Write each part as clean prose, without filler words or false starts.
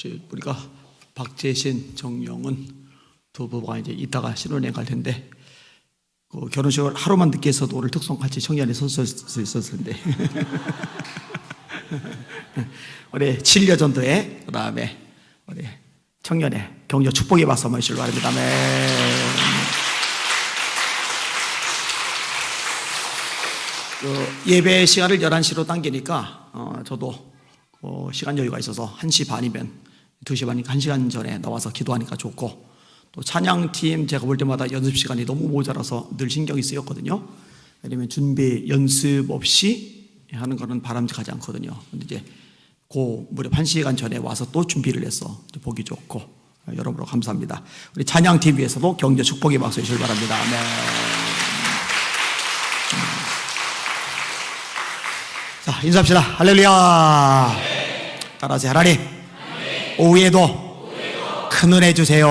우리가 박재신, 정영은 두 부부가 이제 이따가 신혼여행 갈 텐데 그 결혼식을 하루만 늦게 해서도 오늘 특송같이 청년이 섰을 수 있었을 텐데 우리 7여전도에 그 다음에 우리 청년의 격려 축복의 박수 한번 주시기 바랍니다. 그 예배 시간을 11시로 당기니까 저도 시간 여유가 있어서 1시 반이면 2시 반이니까 1시간 전에 나와서 기도하니까 좋고, 또 찬양팀 제가 볼 때마다 연습 시간이 너무 모자라서 늘 신경이 쓰였거든요. 왜냐면 준비 연습 없이 하는 거는 바람직하지 않거든요. 근데 이제 그 무렵 1시간 전에 와서 또 준비를 해서 보기 좋고 여러모로 감사합니다. 우리 찬양팀 위해서도 격려 축복의 박수 주시기 바랍니다. 네. 자, 인사합시다. 할렐루야. 따라하세요. 하나님, 오후에도 큰 은혜 주세요.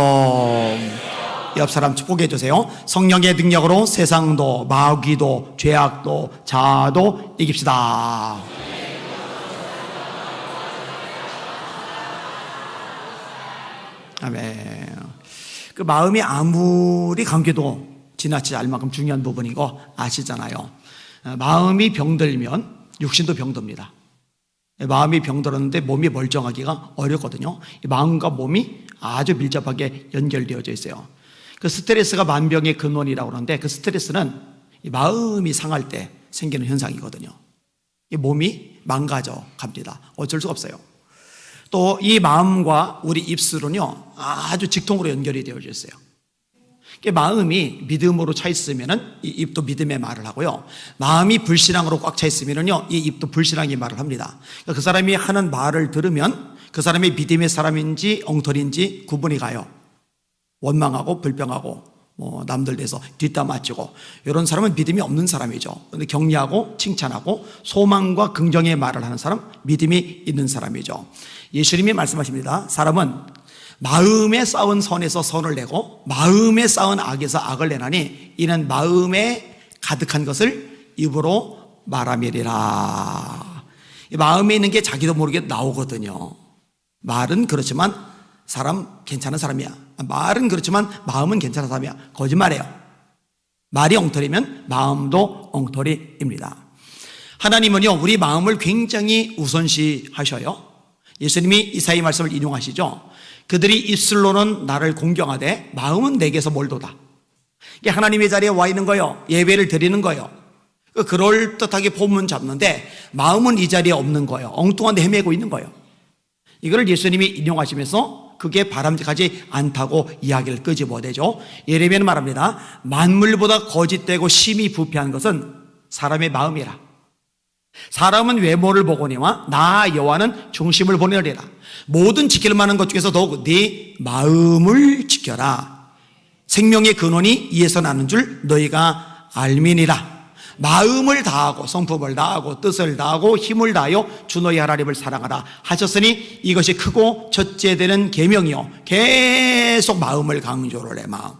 옆 사람 축복해 주세요. 성령의 능력으로 세상도 마귀도 죄악도 자아도 이깁시다. 아멘. 그 마음이 아무리 감겨도 지나치지 않을 만큼 중요한 부분인 거 아시잖아요. 마음이 병들면 육신도 병듭니다. 마음이 병들었는데 몸이 멀쩡하기가 어렵거든요. 마음과 몸이 아주 밀접하게 연결되어져 있어요. 그 스트레스가 만병의 근원이라고 하는데, 그 스트레스는 마음이 상할 때 생기는 현상이거든요. 이 몸이 망가져 갑니다. 어쩔 수가 없어요. 또 이 마음과 우리 입술은요 아주 직통으로 연결이 되어져 있어요. 마음이 믿음으로 차 있으면은 이 입도 믿음의 말을 하고요, 마음이 불신앙으로 꽉 차 있으면은요 이 입도 불신앙의 말을 합니다. 그 사람이 하는 말을 들으면 그 사람이 믿음의 사람인지 엉터리인지 구분이 가요. 원망하고 불평하고 남들 대해서 뒷담 맞추고 이런 사람은 믿음이 없는 사람이죠. 그런데 격려하고 칭찬하고 소망과 긍정의 말을 하는 사람, 믿음이 있는 사람이죠. 예수님이 말씀하십니다. 사람은 마음에 쌓은 선에서 선을 내고 마음에 쌓은 악에서 악을 내나니 이는 마음에 가득한 것을 입으로 말하미리라. 마음에 있는 게 자기도 모르게 나오거든요. 말은 그렇지만 사람 괜찮은 사람이야. 말은 그렇지만 마음은 괜찮은 사람이야. 거짓말이에요. 말이 엉터리면 마음도 엉터리입니다. 하나님은요 우리 마음을 굉장히 우선시하셔요. 예수님이 이사야 말씀을 인용하시죠. 그들이 입술로는 나를 공경하되 마음은 내게서 멀도다. 이게 하나님의 자리에 와 있는 거예요. 예배를 드리는 거예요. 그럴듯하게 포문 잡는데 마음은 이 자리에 없는 거예요. 엉뚱한 데 헤매고 있는 거예요. 이걸 예수님이 인용하시면서 그게 바람직하지 않다고 이야기를 끄집어내죠. 예레미야는 말합니다. 만물보다 거짓되고 심히 부패한 것은 사람의 마음이라. 사람은 외모를 보거니와 나 여호와는 중심을 보내리라. 모든 지킬 만한 것 중에서 더욱 네 마음을 지켜라. 생명의 근원이 이에서 나는 줄 너희가 알미니라. 마음을 다하고 성품을 다하고 뜻을 다하고 힘을 다하여 주 너희 하나님을 사랑하라 하셨으니 이것이 크고 첫째 되는 계명이요. 계속 마음을 강조를 해. 마음.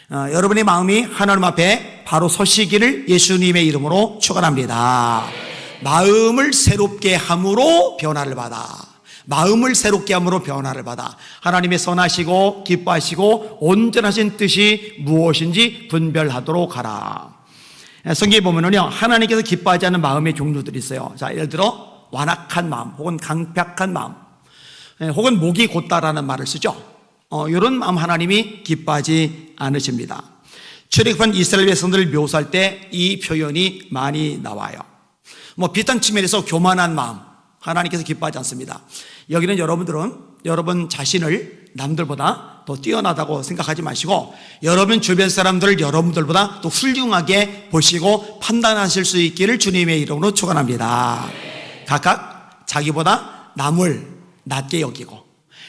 여러분의 마음이 하나님 앞에 바로 서시기를 예수님의 이름으로 축원합니다. 마음을 새롭게 함으로 변화를 받아. 마음을 새롭게 함으로 변화를 받아 하나님의 선하시고 기뻐하시고 온전하신 뜻이 무엇인지 분별하도록 하라. 성경에 보면은요 하나님께서 기뻐하지 않는 마음의 종류들이 있어요. 자, 예를 들어 완악한 마음 혹은 강팍한 마음 혹은 목이 곧다라는 말을 쓰죠. 이런 마음 하나님이 기뻐하지 않으십니다. 출애굽한 이스라엘 백성들을 묘사할 때 이 표현이 많이 나와요. 비슷한 측면에서 교만한 마음 하나님께서 기뻐하지 않습니다. 여기는 여러분 자신을 남들보다 더 뛰어나다고 생각하지 마시고 여러분 주변 사람들을 여러분들보다 더 훌륭하게 보시고 판단하실 수 있기를 주님의 이름으로 축원합니다. 각각 자기보다 남을 낮게 여기고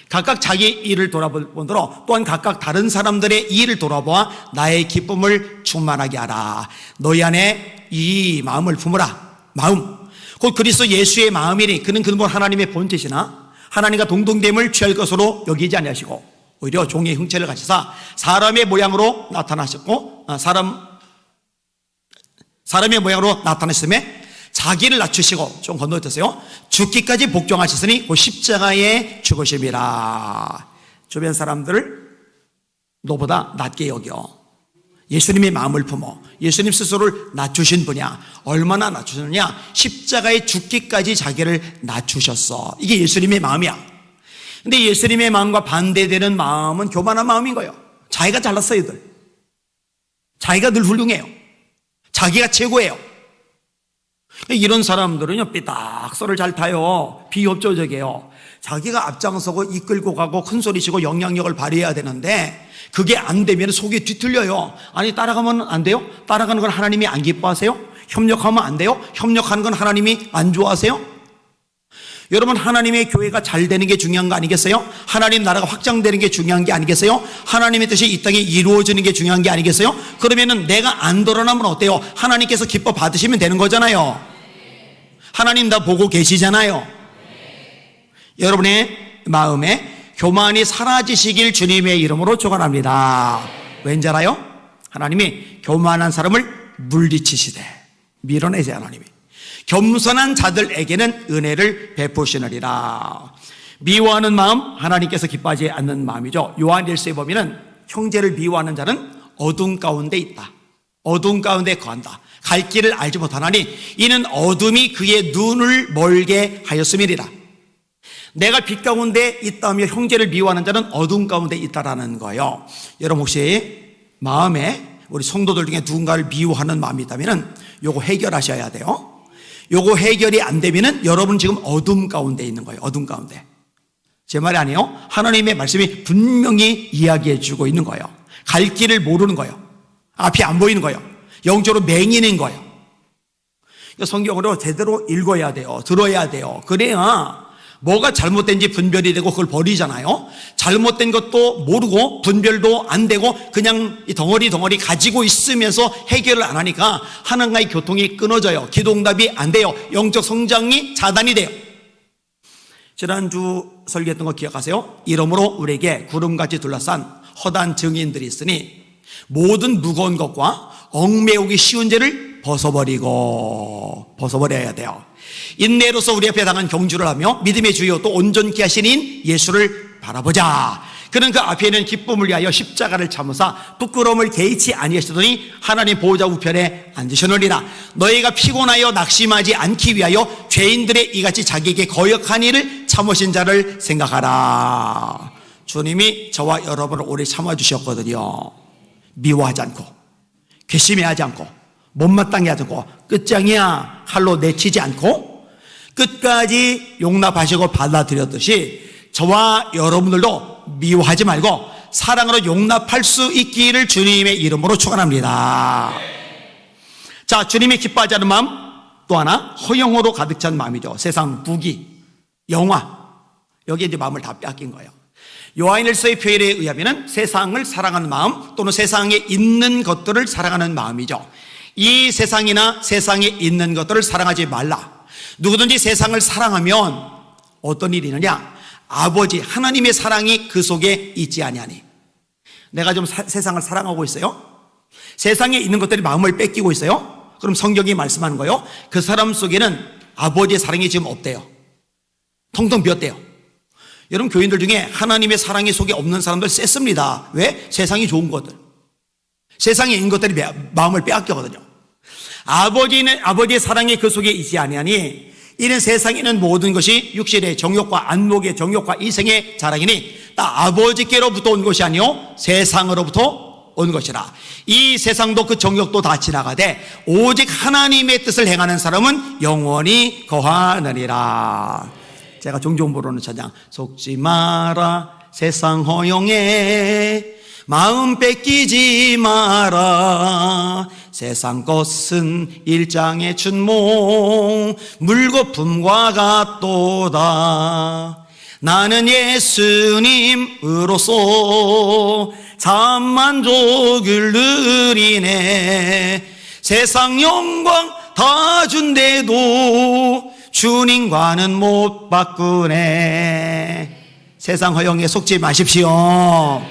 각각 자기 일을 돌아보므로 또한 각각 다른 사람들의 일을 돌아보아 나의 기쁨을 충만하게 하라. 너희 안에 이 마음을 품으라. 마음 곧 그리스도 예수의 마음이니 그는 근본 하나님의 본체시나 하나님과 동등됨을 취할 것으로 여기지 아니하시고 오히려 종의 형체를 가지사 사람의 모양으로 나타나셨고 사람의 모양으로 나타나셨음에 자기를 낮추시고, 좀 건너뛰었어요. 죽기까지 복종하셨으니 그 십자가에 죽으심이라. 주변 사람들을 너보다 낮게 여겨. 예수님의 마음을 품어 예수님 스스로를 낮추신 분이야. 얼마나 낮추셨느냐? 십자가에 죽기까지 자기를 낮추셨어. 이게 예수님의 마음이야. 근데 예수님의 마음과 반대되는 마음은 교만한 마음인 거예요. 자기가 잘났어요. 들 자기가 늘 훌륭해요. 자기가 최고예요. 이런 사람들은요, 삐딱서를 잘 타요. 비협조적이에요. 자기가 앞장서고 이끌고 가고 큰소리치고 영향력을 발휘해야 되는데 그게 안 되면 속이 뒤틀려요. 아니, 따라가면 안 돼요? 따라가는 건 하나님이 안 기뻐하세요? 협력하면 안 돼요? 협력하는 건 하나님이 안 좋아하세요? 여러분, 하나님의 교회가 잘 되는 게 중요한 거 아니겠어요? 하나님 나라가 확장되는 게 중요한 게 아니겠어요? 하나님의 뜻이 이 땅에 이루어지는 게 중요한 게 아니겠어요? 그러면은 내가 안 드러나면 어때요? 하나님께서 기뻐 받으시면 되는 거잖아요. 하나님 다 보고 계시잖아요. 여러분의 마음에 교만이 사라지시길 주님의 이름으로 축원합니다. 왠지 알아요? 하나님이 교만한 사람을 물리치시되 밀어내세요. 하나님이 겸손한 자들에게는 은혜를 베푸시느니라. 미워하는 마음, 하나님께서 기뻐하지 않는 마음이죠. 요한일서에 보면은 형제를 미워하는 자는 어둠 가운데 있다. 어둠 가운데 거한다. 갈 길을 알지 못하나니 이는 어둠이 그의 눈을 멀게 하였음이니라. 내가 빛 가운데 있다며 형제를 미워하는 자는 어둠 가운데 있다라는 거예요. 여러분, 혹시 마음에 우리 성도들 중에 누군가를 미워하는 마음이 있다면 요거 해결하셔야 돼요. 요거 해결이 안 되면은 여러분 지금 어둠 가운데 있는 거예요. 어둠 가운데. 제 말이 아니에요. 하나님의 말씀이 분명히 이야기해 주고 있는 거예요. 갈 길을 모르는 거예요. 앞이 안 보이는 거예요. 영적으로 맹인인 거예요. 성경으로 제대로 읽어야 돼요. 들어야 돼요. 그래야 뭐가 잘못된지 분별이 되고 그걸 버리잖아요. 잘못된 것도 모르고 분별도 안 되고 그냥 이 덩어리 가지고 있으면서 해결을 안 하니까 하나님과의 교통이 끊어져요. 기도응답이 안 돼요. 영적 성장이 자단이 돼요. 지난주 설교했던 거 기억하세요? 이러므로 우리에게 구름같이 둘러싼 허다한 증인들이 있으니 모든 무거운 것과 얽매우기 쉬운 죄를 벗어버려야 돼요. 인내로서 우리 앞에 당한 경주를 하며 믿음의 주요 또 온전케 하시는 예수를 바라보자. 그는 그 앞에 있는 기쁨을 위하여 십자가를 참으사 부끄러움을 개의치 아니하시더니 하나님 보호자 우편에 앉으셨느니라. 너희가 피곤하여 낙심하지 않기 위하여 죄인들의 이같이 자기에게 거역한 일을 참으신 자를 생각하라. 주님이 저와 여러분을 오래 참아주셨거든요. 미워하지 않고 괘씸해하지 않고 못마땅해 하지 않고 끝장이야 칼로 내치지 않고 끝까지 용납하시고 받아들였듯이 저와 여러분들도 미워하지 말고 사랑으로 용납할 수 있기를 주님의 이름으로 축원합니다. 자, 주님이 기뻐하지 않는 마음 또 하나 허영으로 가득 찬 마음이죠. 세상 부귀, 영화 여기에 이제 마음을 다 뺏긴 거예요. 요한일서의 표현에 의하면 세상을 사랑하는 마음 또는 세상에 있는 것들을 사랑하는 마음이죠. 이 세상이나 세상에 있는 것들을 사랑하지 말라. 누구든지 세상을 사랑하면 어떤 일이 있느냐? 아버지 하나님의 사랑이 그 속에 있지 아니하니. 내가 좀 세상을 사랑하고 있어요? 세상에 있는 것들이 마음을 뺏기고 있어요? 그럼 성경이 말씀하는 거예요. 그 사람 속에는 아버지의 사랑이 지금 없대요. 텅텅 비었대요. 여러분, 교인들 중에 하나님의 사랑이 속에 없는 사람들 셌습니다. 왜? 세상이 좋은 것들, 세상에 있는 것들이 마음을 빼앗겼거든요. 아버지의 사랑이 그 속에 있지 아니하니 이는 세상에 있는 모든 것이 육신의 정욕과 안목의 정욕과 이생의 자랑이니 다 아버지께로부터 온 것이 아니요 세상으로부터 온 것이라. 이 세상도 그 정욕도 다 지나가되 오직 하나님의 뜻을 행하는 사람은 영원히 거하느니라. 제가 종종 부르는 찬양, 속지 마라 세상 허영에 마음 뺏기지 마라. 세상 것은 일장의 춘몽 물거품과 같도다. 나는 예수님으로서 참 만족을 누리네. 세상 영광 다 준대도 주님과는 못 바꾸네. 세상 허영에 속지 마십시오.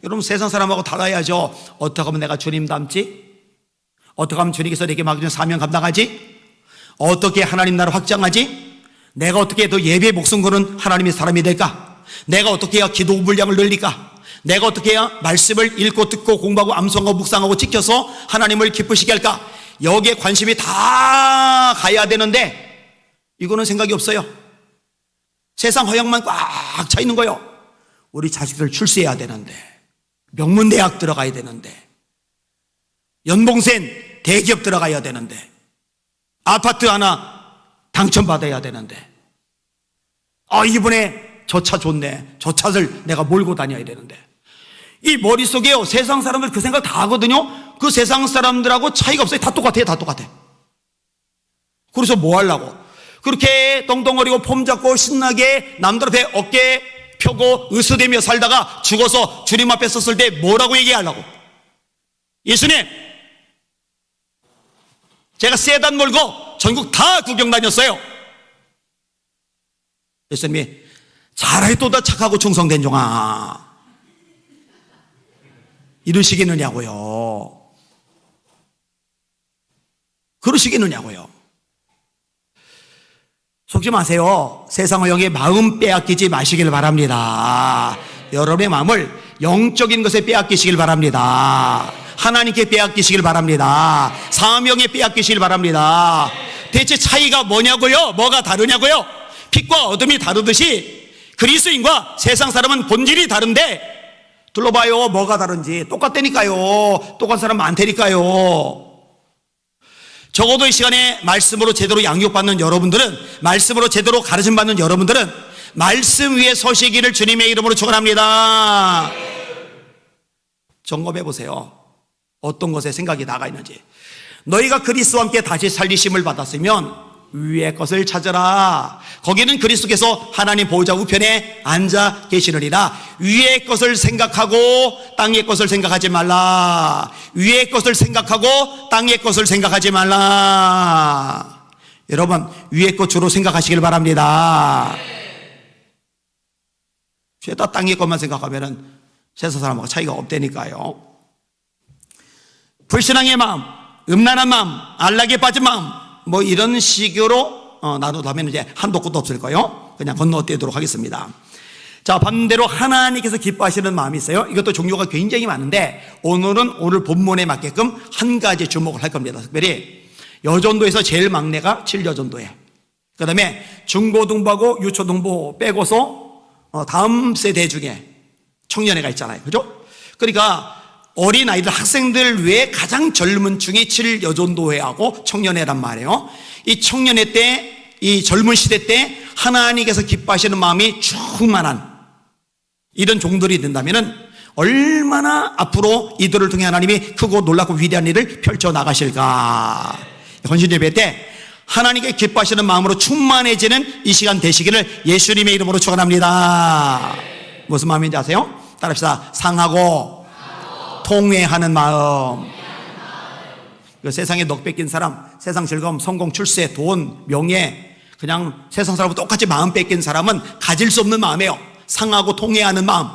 여러분, 세상 사람하고 달라야죠. 어떻게 하면 내가 주님 닮지? 어떻게 하면 주님께서 내게 맡겨준 사명 감당하지? 어떻게 하나님 나라를 확장하지? 내가 어떻게 더 예배에 목숨 거는 하나님의 사람이 될까? 내가 어떻게 해야 기도 분량을 늘릴까? 내가 어떻게 해야 말씀을 읽고 듣고 공부하고 암송하고 묵상하고 지켜서 하나님을 기쁘시게 할까? 여기에 관심이 다 가야 되는데 이거는 생각이 없어요. 세상 허영만 꽉 차 있는 거예요. 우리 자식들 출세해야 되는데, 명문대학 들어가야 되는데, 연봉센 대기업 들어가야 되는데, 아파트 하나 당첨받아야 되는데, 이번에 저 차 좋네, 저 차를 내가 몰고 다녀야 되는데, 이 머릿속에요, 세상 사람들 그 생각 다 하거든요. 그 세상 사람들하고 차이가 없어요. 다 똑같아요. 다 똑같아. 그래서 뭐 하려고 그렇게 똥똥거리고 폼 잡고 신나게 남들 앞에 어깨 펴고 으스대며 살다가 죽어서 주님 앞에 섰을 때 뭐라고 얘기하려고? 예수님, 제가 세단 몰고 전국 다 구경 다녔어요. 예수님이 잘했도다 착하고 충성된 종아, 이러시겠느냐고요. 그러시겠느냐고요. 속지 마세요. 세상 허영의 마음 빼앗기지 마시길 바랍니다. 여러분의 마음을 영적인 것에 빼앗기시길 바랍니다. 하나님께 빼앗기시길 바랍니다. 사명에 빼앗기시길 바랍니다. 대체 차이가 뭐냐고요? 뭐가 다르냐고요? 빛과 어둠이 다르듯이 그리스도인과 세상 사람은 본질이 다른데 둘러봐요. 뭐가 다른지. 똑같다니까요. 똑같은 사람 많다니까요. 적어도 이 시간에 말씀으로 제대로 양육받는 여러분들은, 말씀으로 제대로 가르침받는 여러분들은 말씀 위에 서시기를 주님의 이름으로 축원합니다. 점검해 보세요. 어떤 것에 생각이 나가 있는지. 너희가 그리스도와 함께 다시 살리심을 받았으면 위의 것을 찾아라. 거기는 그리스도께서 하나님 보호자 우편에 앉아 계시느니라. 위의 것을 생각하고 땅의 것을 생각하지 말라. 위의 것을 생각하고 땅의 것을 생각하지 말라. 여러분, 위의 것 주로 생각하시길 바랍니다. 죄다 땅의 것만 생각하면은 세상 사람하고 차이가 없다니까요. 불신앙의 마음, 음란한 마음, 안락에 빠진 마음, 뭐 이런 식으로 나누다면 이제 한도 끝도 없을 거예요. 그냥 건너뛰도록 하겠습니다. 자, 반대로 하나님께서 기뻐하시는 마음이 있어요. 이것도 종류가 굉장히 많은데 오늘은 오늘 본문에 맞게끔 한 가지 주목을 할 겁니다. 특별히 여전도에서 제일 막내가 7여전도에, 그 다음에 중고등부하고 유초등부 빼고서 다음 세대 중에 청년회가 있잖아요. 그죠? 그러니까 어린 아이들, 학생들 외에 가장 젊은 층이 7여전도회하고 청년회란 말이에요. 이 청년회 때, 이 젊은 시대 때 하나님께서 기뻐하시는 마음이 충만한 이런 종들이 된다면은 얼마나 앞으로 이들을 통해 하나님이 크고 놀랍고 위대한 일을 펼쳐 나가실까. 헌신예배 때 하나님께 기뻐하시는 마음으로 충만해지는 이 시간 되시기를 예수님의 이름으로 축원합니다. 무슨 마음인지 아세요? 따라합시다. 상하고 통회하는 마음. 세상에 넋 뺏긴 사람, 세상 즐거움, 성공, 출세, 돈, 명예, 그냥 세상 사람과 똑같이 마음 뺏긴 사람은 가질 수 없는 마음이에요. 상하고 통회하는 마음.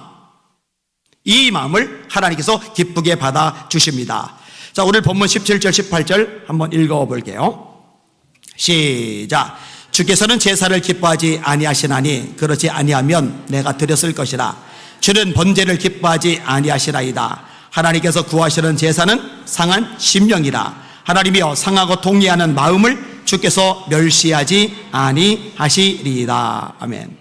이 마음을 하나님께서 기쁘게 받아주십니다. 자, 오늘 본문 17절 18절 한번 읽어볼게요. 시작. 주께서는 제사를 기뻐하지 아니하시나니 그렇지 아니하면 내가 드렸을 것이라. 주는 번제를 기뻐하지 아니하시나이다. 하나님께서 구하시는 제사는 상한 심령이라. 하나님이여 상하고 통회하는 마음을 주께서 멸시하지 아니하시리이다. 아멘.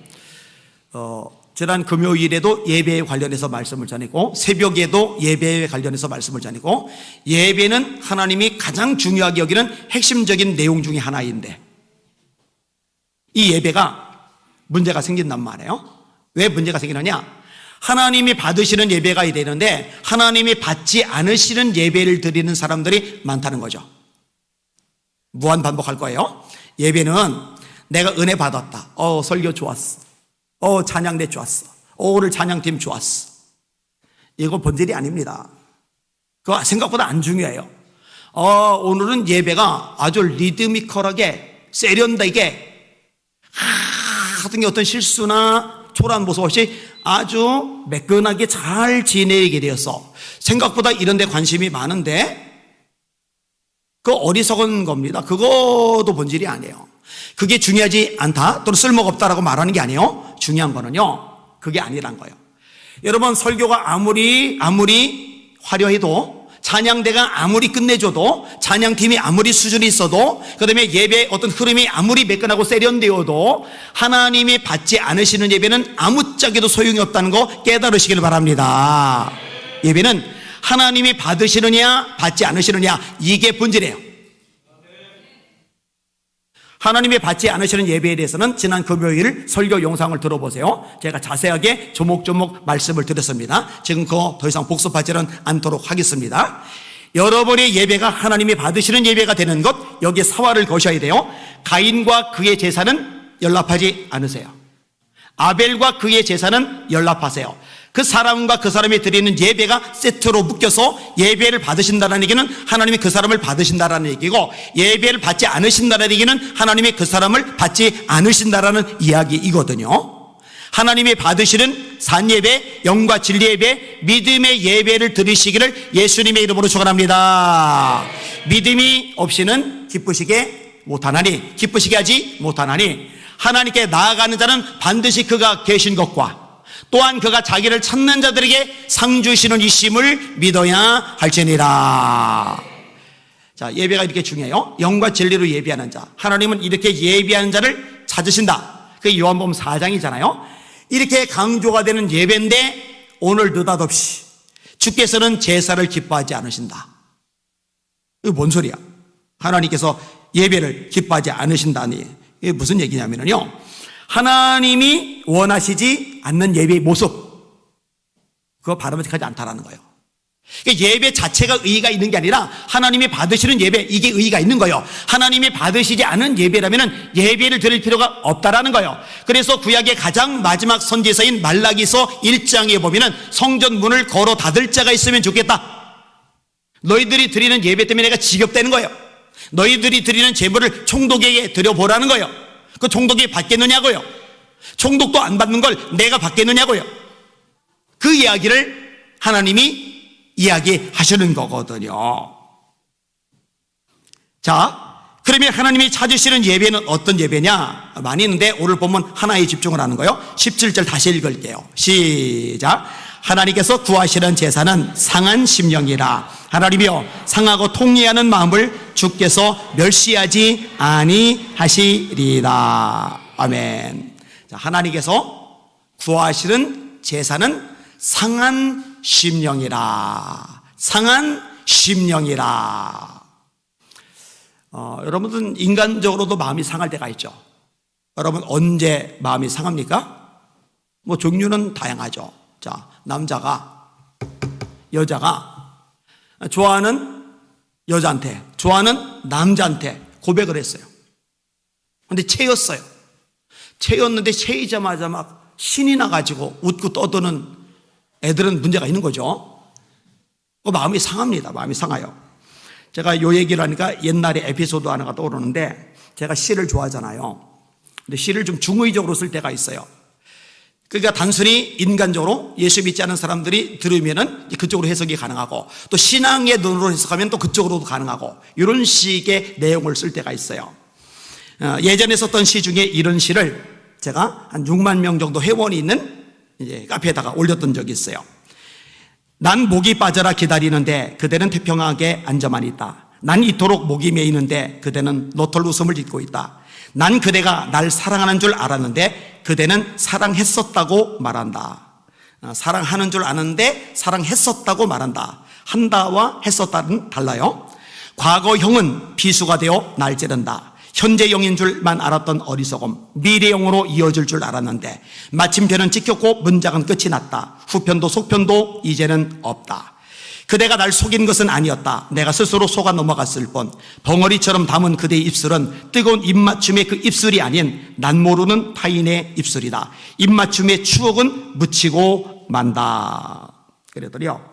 지난 금요일에도 예배에 관련해서 말씀을 전했고, 새벽에도 예배에 관련해서 말씀을 전했고, 예배는 하나님이 가장 중요하게 여기는 핵심적인 내용 중에 하나인데 이 예배가 문제가 생긴단 말이에요. 왜 문제가 생기느냐? 하나님이 받으시는 예배가 되는데 하나님이 받지 않으시는 예배를 드리는 사람들이 많다는 거죠. 무한 반복할 거예요. 예배는 내가 은혜 받았다. 설교 좋았어. 찬양대 좋았어. 오늘 찬양팀 좋았어. 이거 본질이 아닙니다. 그거 생각보다 안 중요해요. 오늘은 예배가 아주 리드미컬하게 세련되게 하여튼 어떤 실수나 초라한 모습 없이 아주 매끈하게 잘 지내게 되어서 생각보다 이런 데 관심이 많은데 그거 어리석은 겁니다. 그것도 본질이 아니에요. 그게 중요하지 않다 또는 쓸모가 없다라고 말하는 게 아니에요. 중요한 거는요, 그게 아니란 거예요. 여러분, 설교가 아무리 화려해도, 찬양대가 아무리 끝내줘도, 찬양팀이 아무리 수준이 있어도, 그 다음에 예배의 어떤 흐름이 아무리 매끈하고 세련되어도 하나님이 받지 않으시는 예배는 아무짝에도 소용이 없다는 거 깨달으시길 바랍니다. 예배는 하나님이 받으시느냐 받지 않으시느냐, 이게 본질이에요. 하나님이 받지 않으시는 예배에 대해서는 지난 금요일 설교 영상을 들어보세요. 제가 자세하게 조목조목 말씀을 드렸습니다. 지금 그거 더 이상 복습하지는 않도록 하겠습니다. 여러분의 예배가 하나님이 받으시는 예배가 되는 것, 여기에 사활을 거셔야 돼요. 가인과 그의 제사는 연합하지 않으세요. 아벨과 그의 제사는 연합하세요. 그 사람과 그 사람이 드리는 예배가 세트로 묶여서 예배를 받으신다는 얘기는 하나님이 그 사람을 받으신다는 얘기고, 예배를 받지 않으신다는 얘기는 하나님이 그 사람을 받지 않으신다는 이야기이거든요. 하나님이 받으시는 산예배, 영과 진리 예배, 믿음의 예배를 드리시기를 예수님의 이름으로 축원합니다. 믿음이 없이는 기쁘시게 못하나니, 기쁘시게 하지 못하나니, 하나님께 나아가는 자는 반드시 그가 계신 것과 또한 그가 자기를 찾는 자들에게 상 주시는 이심을 믿어야 할지니라. 자, 예배가 이렇게 중요해요. 영과 진리로 예배하는 자, 하나님은 이렇게 예배하는 자를 찾으신다. 그게 요한복음 4장이잖아요. 이렇게 강조가 되는 예배인데 오늘 느닷없이 주께서는 제사를 기뻐하지 않으신다. 이거 뭔 소리야? 하나님께서 예배를 기뻐하지 않으신다니, 이게 무슨 얘기냐면요, 하나님이 원하시지 않는 예배의 모습, 그거 바람직하지 않다라는 거예요. 그러니까 예배 자체가 의의가 있는 게 아니라 하나님이 받으시는 예배, 이게 의의가 있는 거예요. 하나님이 받으시지 않은 예배라면 예배를 드릴 필요가 없다라는 거예요. 그래서 구약의 가장 마지막 선지서인 말라기서 1장에 보면은 성전 문을 걸어 닫을 자가 있으면 좋겠다. 너희들이 드리는 예배 때문에 내가 지겹다는 거예요. 너희들이 드리는 제물을 총독에게 드려보라는 거예요. 그 총독이 받겠느냐고요. 총독도 안 받는 걸 내가 받겠느냐고요. 그 이야기를 하나님이 이야기하시는 거거든요. 자, 그러면 하나님이 찾으시는 예배는 어떤 예배냐? 많이 있는데 오늘 보면 하나에 집중을 하는 거예요. 17절 다시 읽을게요. 시작. 하나님께서 구하시는 제사는 상한 심령이라. 하나님이여, 상하고 통회하는 마음을 주께서 멸시하지 아니하시리라. 아멘. 자, 하나님께서 구하시는 제사는 상한 심령이라. 상한 심령이라. 여러분은 인간적으로도 마음이 상할 때가 있죠. 여러분 언제 마음이 상합니까? 뭐 종류는 다양하죠. 자, 남자가, 여자가 좋아하는 여자한테, 좋아하는 남자한테 고백을 했어요. 근데 채였어요. 채였는데 채이자마자 막 신이 나가지고 웃고 떠드는 애들은 문제가 있는 거죠. 마음이 상합니다. 마음이 상해요. 제가 요 얘기를 하니까 옛날에 에피소드 하나가 떠오르는데, 제가 시를 좋아하잖아요. 근데 시를 좀 중의적으로 쓸 때가 있어요. 그러니까 단순히 인간적으로 예수 믿지 않은 사람들이 들으면은 그쪽으로 해석이 가능하고, 또 신앙의 눈으로 해석하면 또 그쪽으로도 가능하고, 이런 식의 내용을 쓸 때가 있어요. 예전에 썼던 시 중에 이런 시를 제가 한 6만 명 정도 회원이 있는 이제 카페에다가 올렸던 적이 있어요. 난 목이 빠져라 기다리는데 그대는 태평하게 앉아만 있다. 난 이토록 목이 메이는데 그대는 노털 웃음을 짓고 있다. 난 그대가 날 사랑하는 줄 알았는데 그대는 사랑했었다고 말한다. 사랑하는 줄 아는데 사랑했었다고 말한다. 한다와 했었다는 달라요. 과거형은 비수가 되어 날 찌른다. 현재형인 줄만 알았던 어리석음, 미래형으로 이어질 줄 알았는데 마침표는 찍혔고 문장은 끝이 났다. 후편도 속편도 이제는 없다. 그대가 날 속인 것은 아니었다. 내가 스스로 속아 넘어갔을 뿐. 벙어리처럼 담은 그대의 입술은 뜨거운 입맞춤의 그 입술이 아닌 난 모르는 타인의 입술이다. 입맞춤의 추억은 묻히고 만다. 그랬더니요,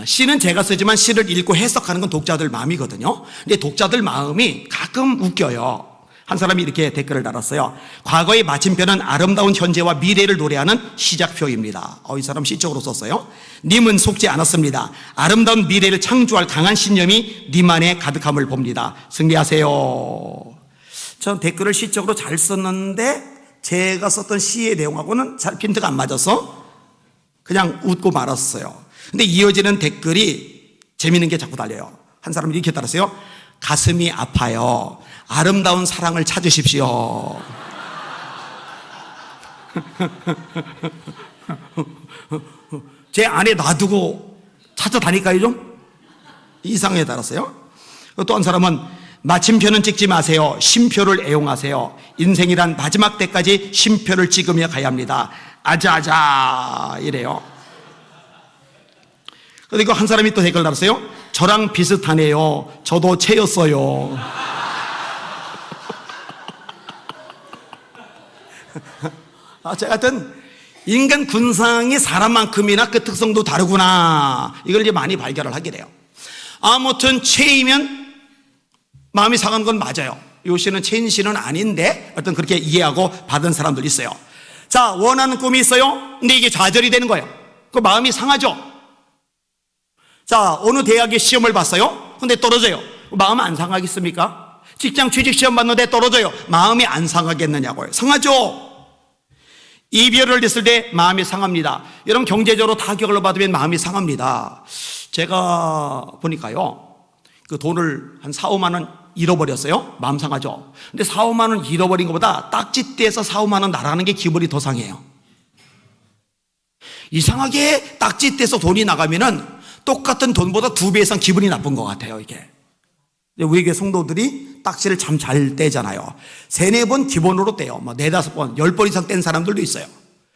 시는 제가 쓰지만 시를 읽고 해석하는 건 독자들 마음이거든요. 근데 독자들 마음이 가끔 웃겨요. 한 사람이 이렇게 댓글을 달았어요. 과거의 마침표는 아름다운 현재와 미래를 노래하는 시작표입니다. 이 사람 시적으로 썼어요. 님은 속지 않았습니다. 아름다운 미래를 창조할 강한 신념이 님 안에 가득함을 봅니다. 승리하세요. 전 댓글을 시적으로 잘 썼는데 제가 썼던 시의 내용하고는 잘 핀트가 안 맞아서 그냥 웃고 말았어요. 근데 이어지는 댓글이 재미있는 게 자꾸 달려요. 한 사람이 이렇게 달았어요. 가슴이 아파요. 아름다운 사랑을 찾으십시오. 제 안에 놔두고 찾아다니까요 좀? 이상하게 달았어요. 또 한 사람은 마침표는 찍지 마세요. 쉼표를 애용하세요. 인생이란 마지막 때까지 쉼표를 찍으며 가야 합니다. 아자아자 이래요. 그리고 한 사람이 또 댓글 달았어요. 저랑 비슷하네요. 저도 채였어요. 제가 하여튼 인간 군상이 사람만큼이나 그 특성도 다르구나, 이걸 이제 많이 발견을 하게 돼요. 아무튼 채이면 마음이 상한 건 맞아요. 요 씨는 채인 씨는 아닌데 어떤 그렇게 이해하고 받은 사람들 있어요. 자, 원하는 꿈이 있어요. 근데 이게 좌절이 되는 거예요. 그 마음이 상하죠. 자, 어느 대학에 시험을 봤어요. 근데 떨어져요. 마음 안 상하겠습니까? 직장 취직 시험 봤는데 떨어져요. 마음이 안 상하겠느냐고요. 상하죠. 이별을 했을 때 마음이 상합니다. 여러분, 경제적으로 타격을 받으면 마음이 상합니다. 제가 보니까요, 그 돈을 한 4, 5만 원 잃어버렸어요. 마음 상하죠. 근데 4, 5만 원 잃어버린 것보다 딱지떼에서 4, 5만 원 날아가는 게 기분이 더 상해요. 이상하게 딱지떼에서 돈이 나가면은 똑같은 돈보다 2배 이상 기분이 나쁜 것 같아요, 이게. 우리 교회 성도들이 딱지를 참 잘 떼잖아요. 3, 4번 기본으로 떼요. 뭐 4, 5번, 10번 이상 뗀 사람들도 있어요.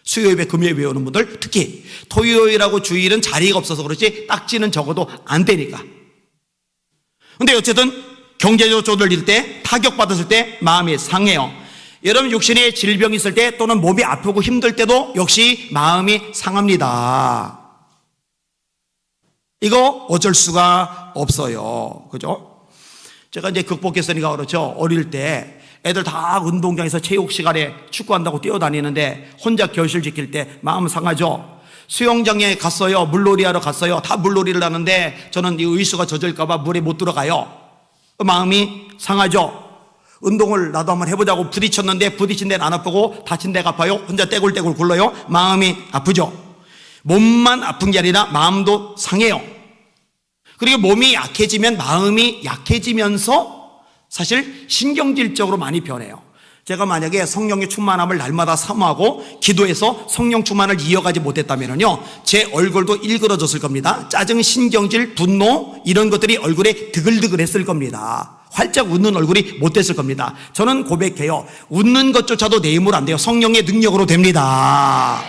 수요예배, 금요예배 오는 분들, 특히 토요일하고 주일은 자리가 없어서 그렇지 딱지는 적어도 안 떼니까. 근데 어쨌든 경제적으로 쪼들릴 때, 타격받았을 때 마음이 상해요. 여러분, 육신에 질병이 있을 때 또는 몸이 아프고 힘들 때도 역시 마음이 상합니다. 이거 어쩔 수가 없어요. 그죠? 제가 이제 극복했으니까 그렇죠. 어릴 때 애들 다 운동장에서 체육 시간에 축구한다고 뛰어다니는데 혼자 결실 지킬 때 마음 상하죠. 수영장에 갔어요. 물놀이 하러 갔어요. 다 물놀이를 하는데 저는 이 의수가 젖을까봐 물에 못 들어가요. 마음이 상하죠. 운동을 나도 한번 해보자고 부딪혔는데 부딪힌 데는 안 아프고 다친 데가 아파요. 혼자 떼굴떼굴 굴러요. 마음이 아프죠. 몸만 아픈 게 아니라 마음도 상해요. 그리고 몸이 약해지면 마음이 약해지면서 사실 신경질적으로 많이 변해요. 제가 만약에 성령의 충만함을 날마다 사모하고 기도해서 성령 충만을 이어가지 못했다면요, 제 얼굴도 일그러졌을 겁니다. 짜증, 신경질, 분노 이런 것들이 얼굴에 드글드글했을 겁니다. 활짝 웃는 얼굴이 못 됐을 겁니다. 저는 고백해요. 웃는 것조차도 내 힘으로 안 돼요. 성령의 능력으로 됩니다.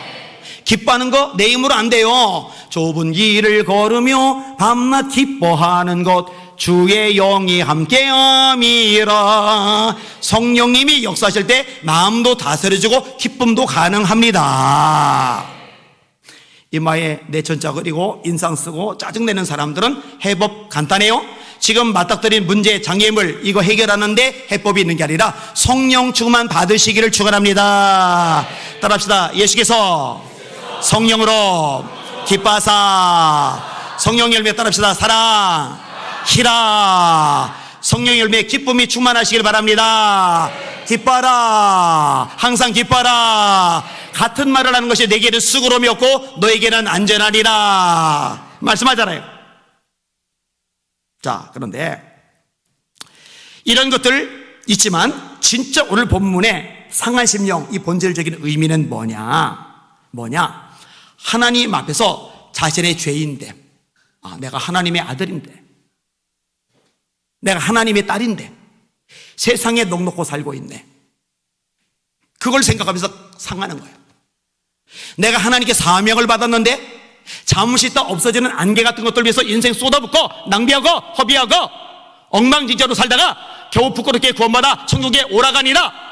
기뻐하는 거 내 힘으로 안 돼요. 좁은 길을 걸으며 밤낮 기뻐하는 것 주의 영이 함께함이라. 성령님이 역사하실 때 마음도 다스려지고 기쁨도 가능합니다. 이마에 내천자 그리고 인상 쓰고 짜증내는 사람들은 해법 간단해요. 지금 맞닥뜨린 문제, 장애물 이거 해결하는데 해법이 있는 게 아니라 성령 충만 받으시기를 축원합니다. 따라합시다. 예수께서 성령으로 기뻐하사. 성령 열매 따라합시다. 사랑, 희라. 성령 열매 기쁨이 충만하시길 바랍니다. 기뻐하라. 항상 기뻐하라. 같은 말을 하는 것이 내게는 수고로움이 없고 너에게는 안전하리라 말씀하잖아요. 자, 그런데 이런 것들 있지만 진짜 오늘 본문의 상한 심령, 이 본질적인 의미는 뭐냐? 하나님 앞에서 자신의 죄인데, 내가 하나님의 아들인데, 내가 하나님의 딸인데, 세상에 넉넉고 살고 있네. 그걸 생각하면서 상하는 거예요. 내가 하나님께 사명을 받았는데 잠시 있다 없어지는 안개 같은 것들 위해서 인생 쏟아붓고 낭비하고 허비하고 엉망진창으로 살다가 겨우 부끄럽게 구원받아 천국에 오라가니라.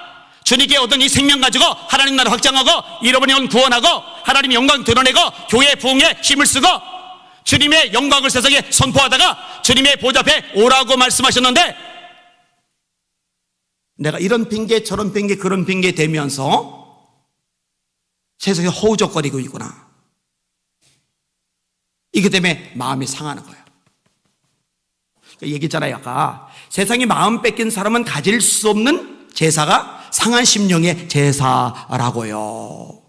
주님께 얻은 이 생명 가지고 하나님 나라 확장하고 잃어버린 영 구원하고 하나님 영광 드러내고 교회 부흥에 힘을 쓰고 주님의 영광을 세상에 선포하다가 주님의 보좌 앞에 오라고 말씀하셨는데 내가 이런 핑계 저런 핑계 그런 핑계 대면서 세상에 허우적거리고 있구나. 이것 때문에 마음이 상하는 거예요. 얘기했잖아요. 아까 세상에 마음 뺏긴 사람은 가질 수 없는 제사가 상한 심령의 제사라고요.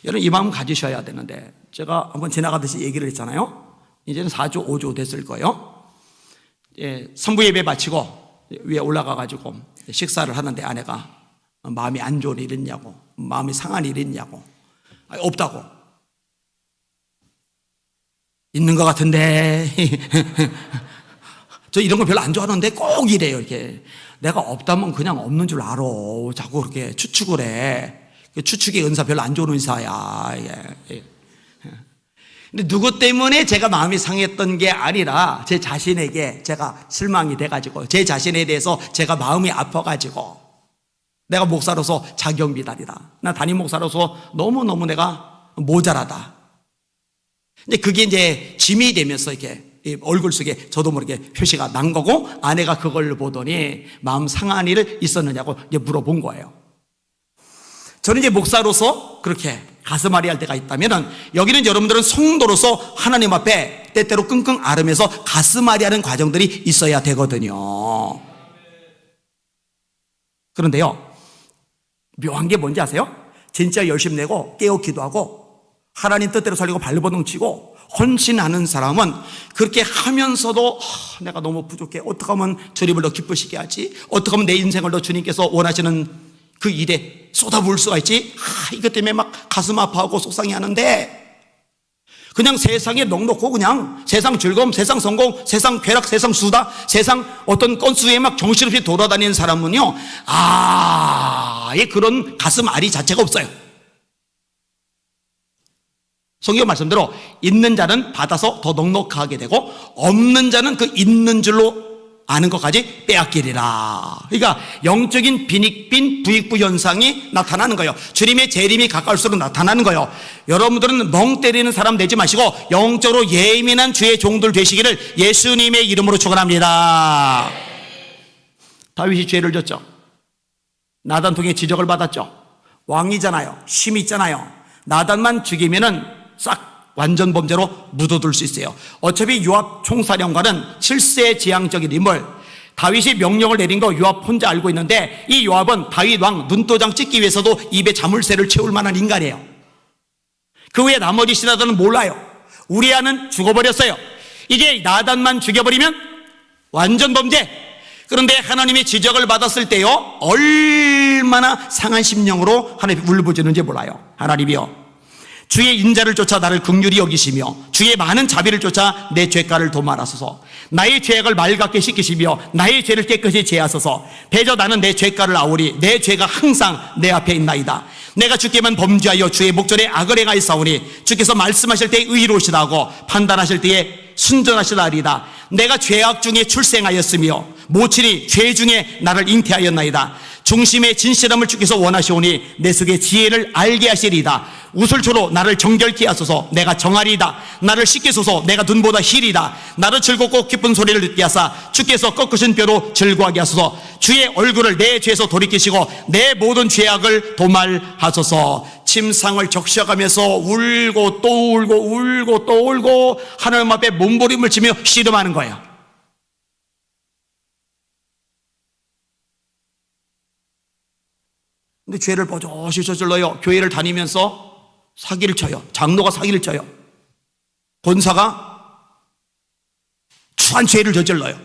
여러분 이 마음 가지셔야 되는데, 제가 한번 지나가듯이 얘기를 했잖아요. 이제는 4조 5조 됐을 거예요. 선부 예배 마치고 위에 올라가가지고 식사를 하는데 아내가 마음이 안 좋은 일 있냐고, 마음이 상한 일 있냐고. 없다고. 있는 것 같은데 저 이런 거 별로 안 좋아하는데 꼭 이래요. 이렇게 내가 없다면 그냥 없는 줄 알아. 자꾸 그렇게 추측을 해. 추측의 은사 별로 안 좋은 은사야. 근데 누구 때문에 제가 마음이 상했던 게 아니라 제 자신에게 제가 실망이 돼가지고, 제 자신에 대해서 제가 마음이 아파가지고, 내가 목사로서 자격미달이다, 나 담임 목사로서 너무너무 내가 모자라다. 근데 그게 이제 짐이 되면서 이렇게 얼굴 속에 저도 모르게 표시가 난 거고, 아내가 그걸 보더니 마음 상한 일 있었느냐고 이제 물어본 거예요. 저는 이제 목사로서 그렇게 가슴앓이 할 때가 있다면은, 여기는 여러분들은 성도로서 하나님 앞에 때때로 끙끙 앓으면서 가슴앓이 하는 과정들이 있어야 되거든요. 그런데요, 묘한 게 뭔지 아세요? 진짜 열심 내고 깨어 기도하고 하나님 뜻대로 살리고 발버둥 치고 헌신하는 사람은 그렇게 하면서도 내가 너무 부족해, 어떻게 하면 주님을 더 기쁘시게 하지, 어떻게 하면 내 인생을 더 주님께서 원하시는 그 일에 쏟아부을 수가 있지, 이것 때문에 막 가슴 아파하고 속상해하는데, 그냥 세상에 넉넉고 그냥 세상 즐거움, 세상 성공, 세상 쾌락, 세상 수다, 세상 어떤 건수에 막 정신없이 돌아다니는 사람은요, 그런 가슴 앓이 자체가 없어요. 성경 말씀대로 있는 자는 받아서 더 넉넉하게 되고, 없는 자는 그 있는 줄로 아는 것까지 빼앗기리라. 그러니까 영적인 빈익빈 부익부 현상이 나타나는 거예요. 주님의 재림이 가까울수록 나타나는 거예요. 여러분들은 멍 때리는 사람 되지 마시고 영적으로 예민한 주의 종들 되시기를 예수님의 이름으로 축원합니다. 다윗이 죄를 졌죠. 나단 통해 지적을 받았죠. 왕이잖아요. 힘이 있잖아요. 나단만 죽이면은 싹 완전 범죄로 묻어둘 수 있어요. 어차피 요압 총사령관은 칠세지향적인 인물, 다윗이 명령을 내린 거 요압 혼자 알고 있는데, 이 요압은 다윗 왕 눈도장 찍기 위해서도 입에 자물쇠를 채울 만한 인간이에요. 그 외에 나머지 신하들은 몰라요. 우리아는 죽어버렸어요. 이제 나단만 죽여버리면 완전 범죄. 그런데 하나님의 지적을 받았을 때요, 얼마나 상한 심령으로 하나님이 울부짖는지 몰라요. 하나님이요, 주의 인자를 쫓아 나를 긍휼히 여기시며 주의 많은 자비를 쫓아 내 죄가를 도말하소서. 나의 죄악을 맑게 씻기시며 나의 죄를 깨끗이 제하소서. 대저 나는 내 죄가를 아오리 내 죄가 항상 내 앞에 있나이다. 내가 주께만 범죄하여 주의 목전에 악을 행하였사오니 주께서 말씀하실 때 의로우시다 하고 판단하실 때에 순전하시다리이다. 내가 죄악 중에 출생하였으며 모친이 죄 중에 나를 잉태하였나이다. 중심의 진실함을 주께서 원하시오니 내 속에 지혜를 알게 하시리이다. 우슬초로 나를 정결케 하소서. 내가 정하리이다. 나를 씻기소서. 내가 눈보다 희리이다. 나를 즐겁고 기쁜 소리를 듣게 하사 주께서 꺾으신 뼈로 즐거하게 하소서. 주의 얼굴을 내 죄에서 돌이키시고 내 모든 죄악을 도말하소서. 침상을 적셔가면서 울고 또 울고 울고 또 울고 하나님 앞에 몸부림을 치며 씨름하는 거예요. 근데 죄를 버젓이 저질러요. 교회를 다니면서 사기를 쳐요. 장로가 사기를 쳐요. 권사가 추한 죄를 저질러요.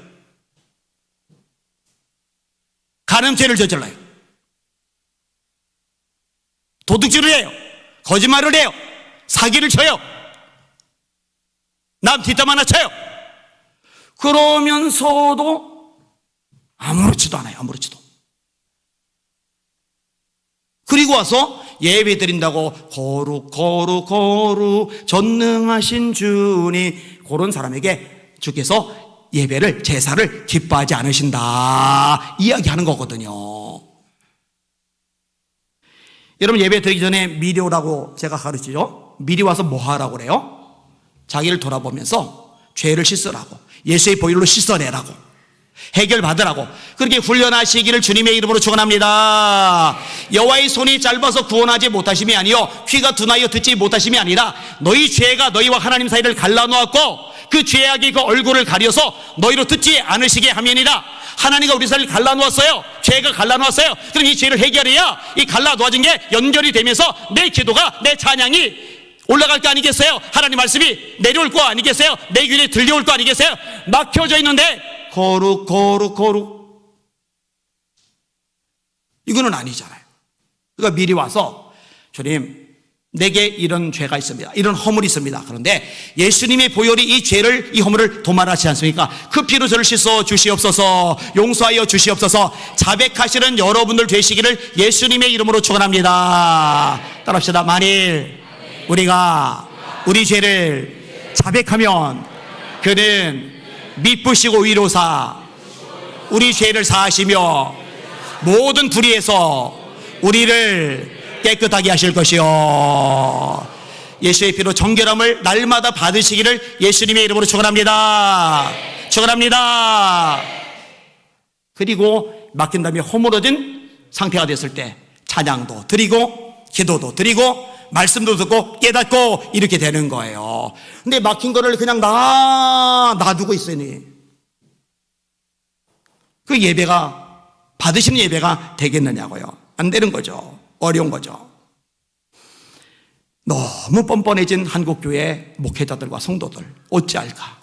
간음죄를 저질러요. 도둑질을 해요. 거짓말을 해요. 사기를 쳐요. 남 뒷담 하나 쳐요. 그러면서도 아무렇지도 않아요. 아무렇지도. 그리고 와서 예배 드린다고 거룩 전능하신 주니, 그런 사람에게 주께서 예배를, 제사를 기뻐하지 않으신다 이야기하는 거거든요. 여러분, 예배 드리기 전에 미리 오라고 제가 가르치죠. 미리 와서 뭐 하라고 그래요? 자기를 돌아보면서 죄를 씻으라고, 예수의 보혈로 씻어내라고. 해결받으라고 그렇게 훈련하시기를 주님의 이름으로 축원합니다. 여호와의 손이 짧아서 구원하지 못하심이 아니요 귀가 둔하여 듣지 못하심이 아니라 너희 죄가 너희와 하나님 사이를 갈라놓았고 그 죄악이 그 얼굴을 가려서 너희로 듣지 않으시게 함이니라. 하나님과 우리 사이를 갈라놓았어요. 죄가 갈라놓았어요. 그럼 이 죄를 해결해야 이 갈라놓아진 게 연결이 되면서 내 기도가, 내 찬양이 올라갈 거 아니겠어요? 하나님 말씀이 내려올 거 아니겠어요? 내 귀에 들려올 거 아니겠어요? 막혀져 있는데 거룩 이거는 아니잖아요. 그러니까 미리 와서 주님 내게 이런 죄가 있습니다. 이런 허물이 있습니다. 그런데 예수님의 보혈이 이 죄를, 이 허물을 도말하지 않습니까? 그 피로 저를 씻어 주시옵소서, 용서하여 주시옵소서. 자백하시는 여러분들 되시기를 예수님의 이름으로 축원합니다. 따라합시다. 만일 우리가 우리 죄를 자백하면 그는 미쁘시고 위로사 우리 죄를 사하시며 모든 불의에서 우리를 깨끗하게 하실 것이요 예수의 피로 정결함을 날마다 받으시기를 예수님의 이름으로 축원합니다. 축원합니다. 그리고 맡긴 다음에 허물어진 상태가 됐을 때 찬양도 드리고 기도도 드리고 말씀도 듣고 깨닫고 이렇게 되는 거예요. 근데 막힌 거를 그냥 놔두고 있으니 그 예배가, 받으시는 예배가 되겠느냐고요. 안 되는 거죠. 어려운 거죠. 너무 뻔뻔해진 한국교회 목회자들과 성도들 어찌할까?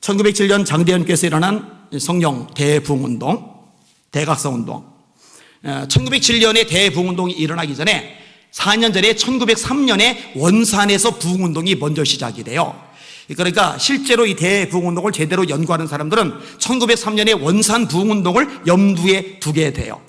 1907년 장대현께서 일어난 성령 대부흥운동, 대각성운동, 1907년에 대부흥운동이 일어나기 전에 4년 전에 1903년에 원산에서 부흥운동이 먼저 시작이 돼요. 그러니까 실제로 이 대부흥운동을 제대로 연구하는 사람들은 1903년에 원산 부흥운동을 염두에 두게 돼요.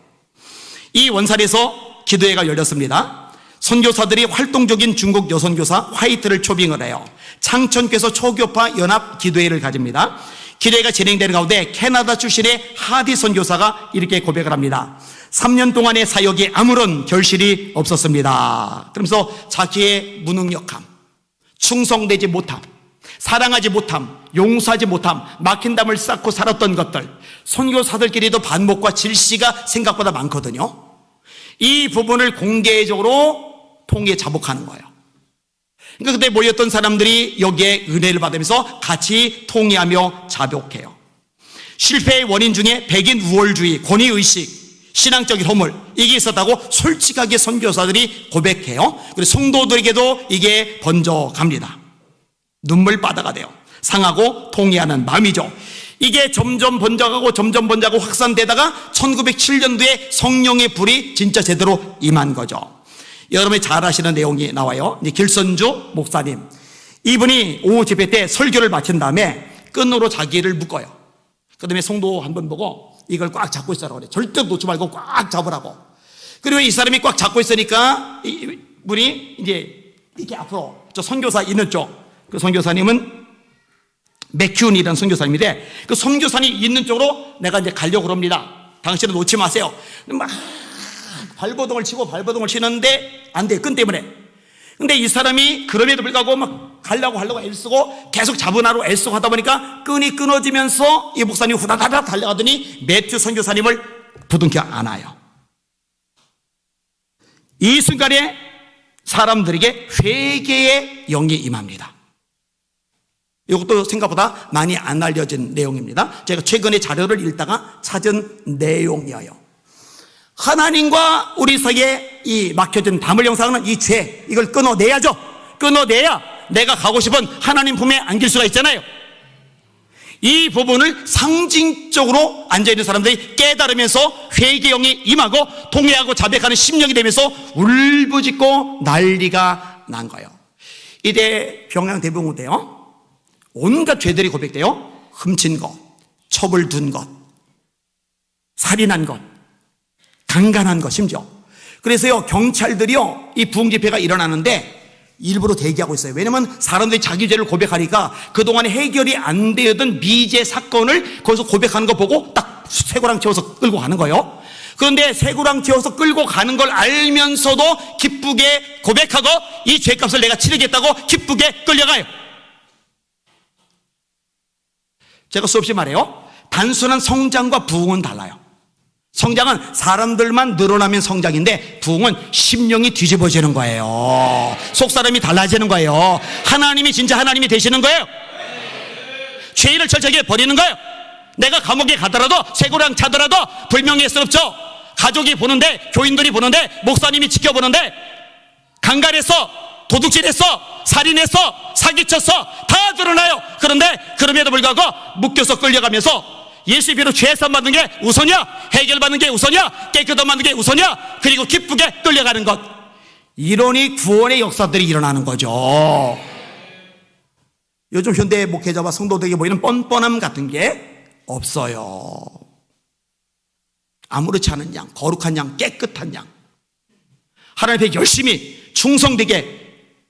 이 원산에서 기도회가 열렸습니다. 선교사들이 활동적인 중국 여선교사 화이트를 초빙을 해요. 창천교에서 초교파 연합 기도회를 가집니다. 기도회가 진행되는 가운데 캐나다 출신의 하디 선교사가 이렇게 고백을 합니다. 3년 동안의 사역이 아무런 결실이 없었습니다. 그러면서 자기의 무능력함, 충성되지 못함, 사랑하지 못함, 용서하지 못함, 막힌 담을 쌓고 살았던 것들, 선교사들끼리도 반목과 질시가 생각보다 많거든요. 이 부분을 공개적으로 통해 자복하는 거예요. 그러니까 그때 모였던 사람들이 여기에 은혜를 받으면서 같이 통회하며 자복해요. 실패의 원인 중에 백인 우월주의, 권위의식, 신앙적인 허물 이게 있었다고 솔직하게 선교사들이 고백해요. 그리고 성도들에게도 이게 번져갑니다. 눈물바다가 돼요. 상하고 통회하는 마음이죠. 이게 점점 번져가고 확산되다가 1907년도에 성령의 불이 진짜 제대로 임한 거죠. 여러분이 잘 아시는 내용이 나와요. 길선주 목사님, 이분이 오후 집회 때 설교를 마친 다음에 끈으로 자기를 묶어요. 그 다음에 성도 한 번 보고 이걸 꽉 잡고 있으라고 그래. 절대 놓지 말고 꽉 잡으라고. 그리고 이 사람이 꽉 잡고 있으니까 이분이 이제 이렇게 앞으로 저 선교사 있는 쪽, 그 선교사님은 맥큐니라는 선교사님인데 그 선교사님 있는 쪽으로 내가 이제 가려고 합니다. 당신은 놓지 마세요. 막 발버둥을 치는데 안 돼, 끈 때문에. 근데 이 사람이 그럼에도 불구하고 막 가려고 애쓰고 계속 잡으나로 애쓰고 하다 보니까 끈이 끊어지면서 이 목사님이 후다다닥 달려가더니 매튜 선교사님을 부둥켜 안아요. 이 순간에 사람들에게 회개의 영이 임합니다. 이것도 생각보다 많이 안 알려진 내용입니다. 제가 최근에 자료를 읽다가 찾은 내용이에요. 하나님과 우리 사이에 이 막혀진 담을 영상은 이 죄, 이걸 끊어내야죠. 끊어내야 내가 가고 싶은 하나님 품에 안길 수가 있잖아요. 이 부분을 상징적으로 앉아있는 사람들이 깨달으면서 회개의 영이 임하고 통회하고 자백하는 심령이 되면서 울부짖고 난리가 난 거예요. 이때 평양 대부흥대요. 온갖 죄들이 고백돼요. 훔친 것, 첩을 둔 것, 살인한 것, 강간한 것, 심지어. 그래서요, 경찰들이요, 이 부흥 집회가 일어나는데 일부러 대기하고 있어요. 왜냐면 사람들이 자기 죄를 고백하니까 그동안에 해결이 안 되었던 미제 사건을 거기서 고백하는 거 보고 딱 쇠고랑 채워서 끌고 가는 거예요. 그런데 쇠고랑 채워서 끌고 가는 걸 알면서도 기쁘게 고백하고 이 죄값을 내가 치르겠다고 기쁘게 끌려가요. 제가 수없이 말해요. 단순한 성장과 부흥은 달라요. 성장은 사람들만 늘어나면 성장인데 부흥은 심령이 뒤집어지는 거예요. 속사람이 달라지는 거예요. 하나님이 진짜 하나님이 되시는 거예요. 죄인을 철저하게 버리는 거예요. 내가 감옥에 가더라도 쇠고랑 차더라도 불명예스럽죠. 가족이 보는데, 교인들이 보는데, 목사님이 지켜보는데, 강간했어, 도둑질했어, 살인했어, 사기쳤어, 다 드러나요. 그런데 그럼에도 불구하고 묶여서 끌려가면서 예수 비로 죄산 받는 게 우선이야, 해결받는 게 우선이야, 깨끗한 받는 게 우선이야, 그리고 기쁘게 끌려가는 것. 이러니 구원의 역사들이 일어나는 거죠. 요즘 현대 목회자와 성도들에게 보이는 뻔뻔함 같은 게 없어요. 아무렇지 않은 양, 거룩한 양, 깨끗한 양, 하나님 앞에 열심히 충성되게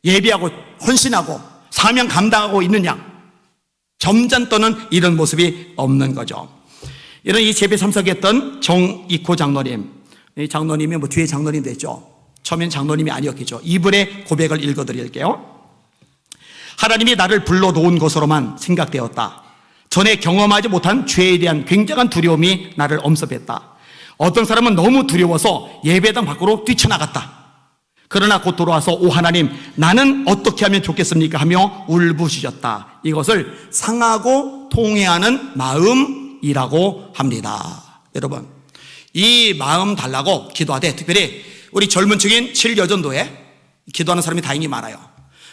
예비하고 헌신하고 사명 감당하고 있는 양, 점잖 떠는 이런 모습이 없는 거죠. 이런 이 재배 참석했던 정익호 장로님, 이 장로님이 뒤에 장로님 됐죠. 처음엔 장로님이 아니었겠죠. 이분의 고백을 읽어드릴게요. 하나님이 나를 불러놓은 것으로만 생각되었다. 전에 경험하지 못한 죄에 대한 굉장한 두려움이 나를 엄습했다. 어떤 사람은 너무 두려워서 예배당 밖으로 뛰쳐나갔다. 그러나 곧 돌아와서 오 하나님, 나는 어떻게 하면 좋겠습니까? 하며 울부짖었다. 이것을 상하고 통회하는 마음이라고 합니다. 여러분, 이 마음 달라고 기도하되, 특별히 우리 젊은 층인 7여전도에 기도하는 사람이 다행히 많아요.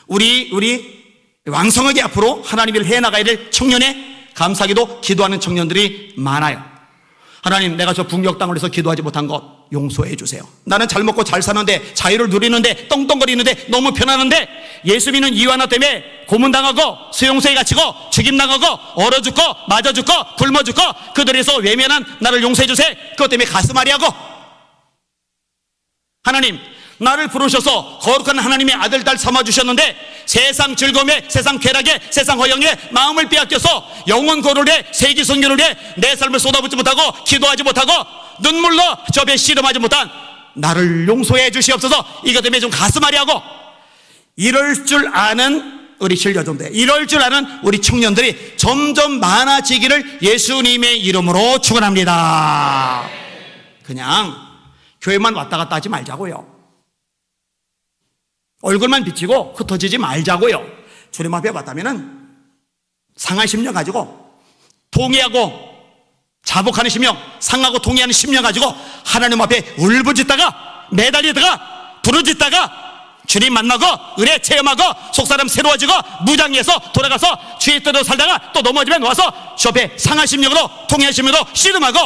우리 왕성하게 앞으로 하나님을 해나가야 될 청년에 감사하게도 기도하는 청년들이 많아요. 하나님, 내가 저 북녘 땅을 위해서 기도하지 못한 것 용서해 주세요. 나는 잘 먹고 잘 사는데, 자유를 누리는데, 떵떵거리는데, 너무 편안한데, 예수 믿는 이유 하나 때문에 고문당하고 수용소에 갇히고 죽임당하고 얼어 죽고 맞아 죽고 굶어 죽고 그들에서 외면한 나를 용서해 주세요. 그것 때문에 가슴앓이하고, 하나님, 나를 부르셔서 거룩한 하나님의 아들, 딸 삼아주셨는데 세상 즐거움에, 세상 쾌락에, 세상 허영에 마음을 빼앗겨서 영원 고를 해, 세기 선교를 해 내 삶을 쏟아붓지 못하고 기도하지 못하고 눈물로 저 배 씨름하지 못한 나를 용서해 주시옵소서. 이것 때문에 좀 가슴앓이하고, 이럴 줄 아는 우리 신려종대, 이럴 줄 아는 우리 청년들이 점점 많아지기를 예수님의 이름으로 축원합니다. 그냥 교회만 왔다 갔다 하지 말자고요. 얼굴만 비치고 흩어지지 말자고요. 주님 앞에 왔다면은 상한 심령 가지고, 통회하고 자복하는 심령, 상하고 통회하는 심령 가지고 하나님 앞에 울부짖다가, 매달리다가, 부르짖다가 주님 만나고 은혜 체험하고 속사람 새로워지고 무장해서 돌아가서 주의 뜻대로 살다가 또 넘어지면 와서 주 앞에 상한 심령으로, 통회한 심령으로 씨름하고,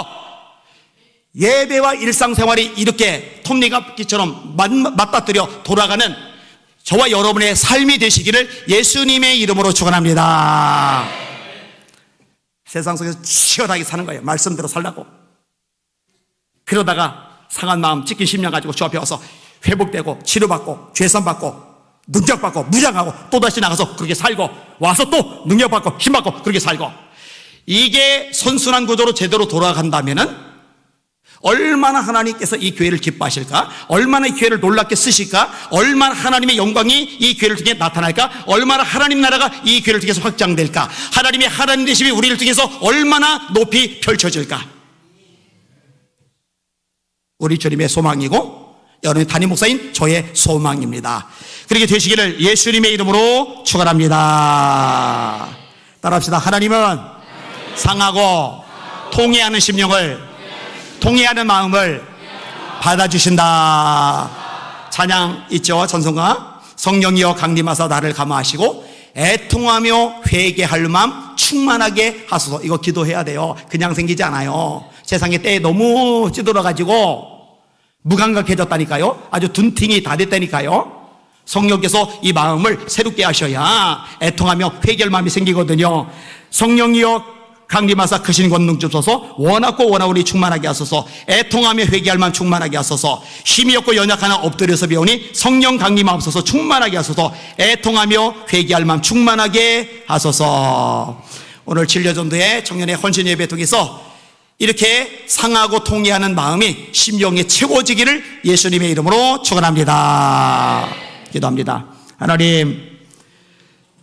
예배와 일상생활이 이렇게 톱니바퀴처럼 맞닥뜨려 돌아가는 저와 여러분의 삶이 되시기를 예수님의 이름으로 축원합니다. 세상 속에서 치열하게 사는 거예요. 말씀대로 살라고. 그러다가 상한 마음, 찢긴 심령 가지고 주 앞에 와서 회복되고 치료받고 죄산받고 능력받고 무장하고 또다시 나가서 그렇게 살고, 와서 또 능력받고 힘받고 그렇게 살고, 이게 선순환 구조로 제대로 돌아간다면은 얼마나 하나님께서 이 교회를 기뻐하실까? 얼마나 이 교회를 놀랍게 쓰실까? 얼마나 하나님의 영광이 이 교회를 통해 나타날까? 얼마나 하나님 나라가 이 교회를 통해서 확장될까? 하나님의 하나님 되심이 우리를 통해서 얼마나 높이 펼쳐질까? 우리 주님의 소망이고 여러분의 담임 목사인 저의 소망입니다. 그렇게 되시기를 예수님의 이름으로 축원합니다. 따라합시다. 하나님은 상하고 통회하는 심령을, 통회하는 마음을 받아주신다. 찬양 있죠? 전성가. 성령이여 강림하사 나를 감화하시고 애통하며 회개할 마음 충만하게 하소서. 이거 기도해야 돼요. 그냥 생기지 않아요. 세상의 때에 너무 찌들어가지고 무감각해졌다니까요. 아주 둔팅이 다 됐다니까요. 성령께서 이 마음을 새롭게 하셔야 애통하며 회개할 마음이 생기거든요. 성령이여 강림하사 크신 권능 주소서. 원하고 원하오니 충만하게 하소서. 애통하며 회개할 마음 충만하게 하소서. 힘이 없고 연약하나 엎드려서 배우니 성령 강림하옵소서. 충만하게 하소서. 애통하며 회개할 마음 충만하게 하소서. 오늘 진료전도의 청년의 헌신 예배 통해서 이렇게 상하고 통회하는 마음이 심령에 채워지기를 예수님의 이름으로 축원합니다. 기도합니다. 하나님,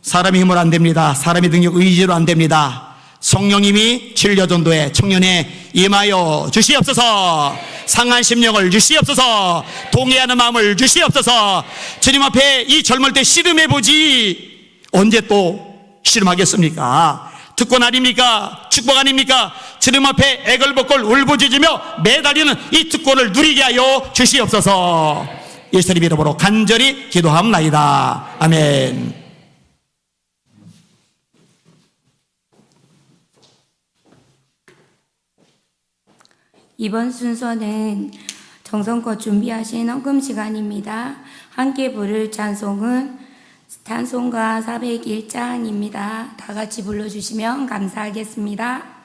사람의 힘으로 안 됩니다. 사람의 능력, 의지로 안 됩니다. 성령님이 진료전도회 청년에 임하여 주시옵소서. 상한 심령을 주시옵소서. 동의하는 마음을 주시옵소서. 주님 앞에 이 젊을 때 씨름해보지 언제 또 씨름하겠습니까? 특권 아닙니까? 축복 아닙니까? 주님 앞에 애걸복걸 울부짖으며 매달리는 이 특권을 누리게 하여 주시옵소서. 예수님 이름으로 간절히 기도합나이다. 아멘. 이번 순서는 정성껏 준비하신 헌금 시간입니다. 함께 부를 찬송은 찬송가 401장입니다. 다 같이 불러주시면 감사하겠습니다.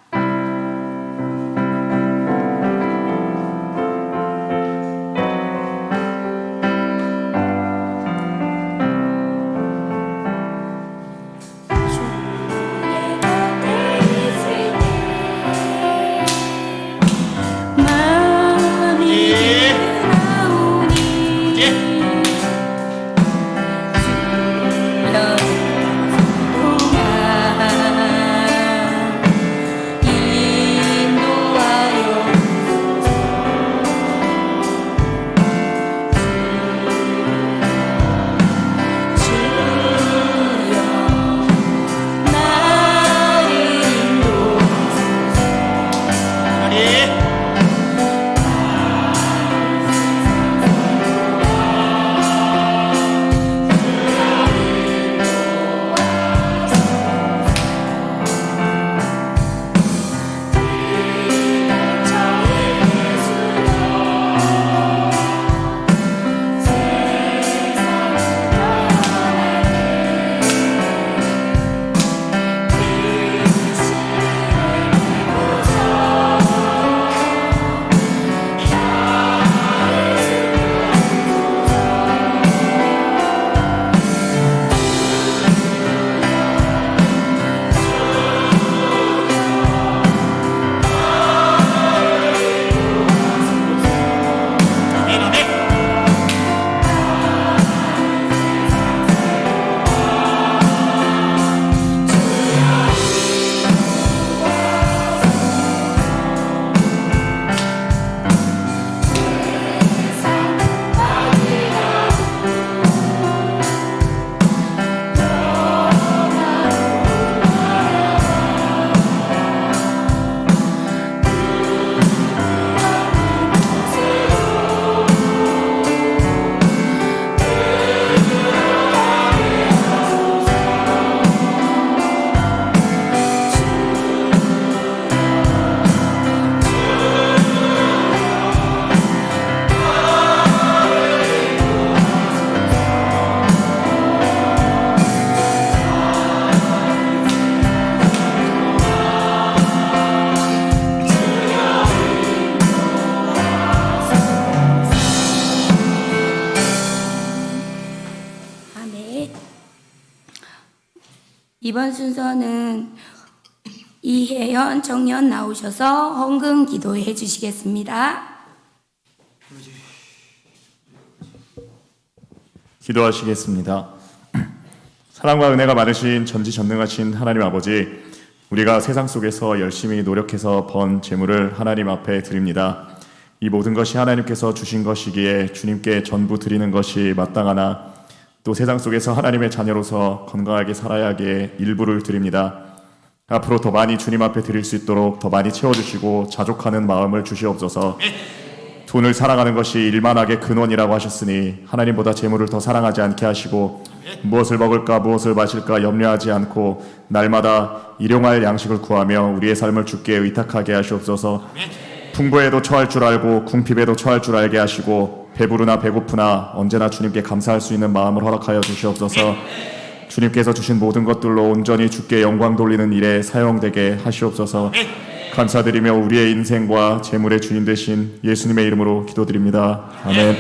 이번 순서는 이혜연 청년 나오셔서 헌금 기도해 주시겠습니다. 기도하시겠습니다. 사랑과 은혜가 많으신 전지전능하신 하나님 아버지, 우리가 세상 속에서 열심히 노력해서 번 재물을 하나님 앞에 드립니다. 이 모든 것이 하나님께서 주신 것이기에 주님께 전부 드리는 것이 마땅하나 또 세상 속에서 하나님의 자녀로서 건강하게 살아야 하기에 일부를 드립니다. 앞으로 더 많이 주님 앞에 드릴 수 있도록 더 많이 채워주시고 자족하는 마음을 주시옵소서. 돈을 사랑하는 것이 일만하게 근원이라고 하셨으니 하나님보다 재물을 더 사랑하지 않게 하시고 무엇을 먹을까 무엇을 마실까 염려하지 않고 날마다 일용할 양식을 구하며 우리의 삶을 주께 의탁하게 하시옵소서. 풍부에도 처할 줄 알고 궁핍에도 처할 줄 알게 하시고 배부르나 배고프나 언제나 주님께 감사할 수 있는 마음을 허락하여 주시옵소서. 주님께서 주신 모든 것들로 온전히 주께 영광 돌리는 일에 사용되게 하시옵소서. 감사드리며 우리의 인생과 재물의 주님 되신 예수님의 이름으로 기도드립니다. 아멘.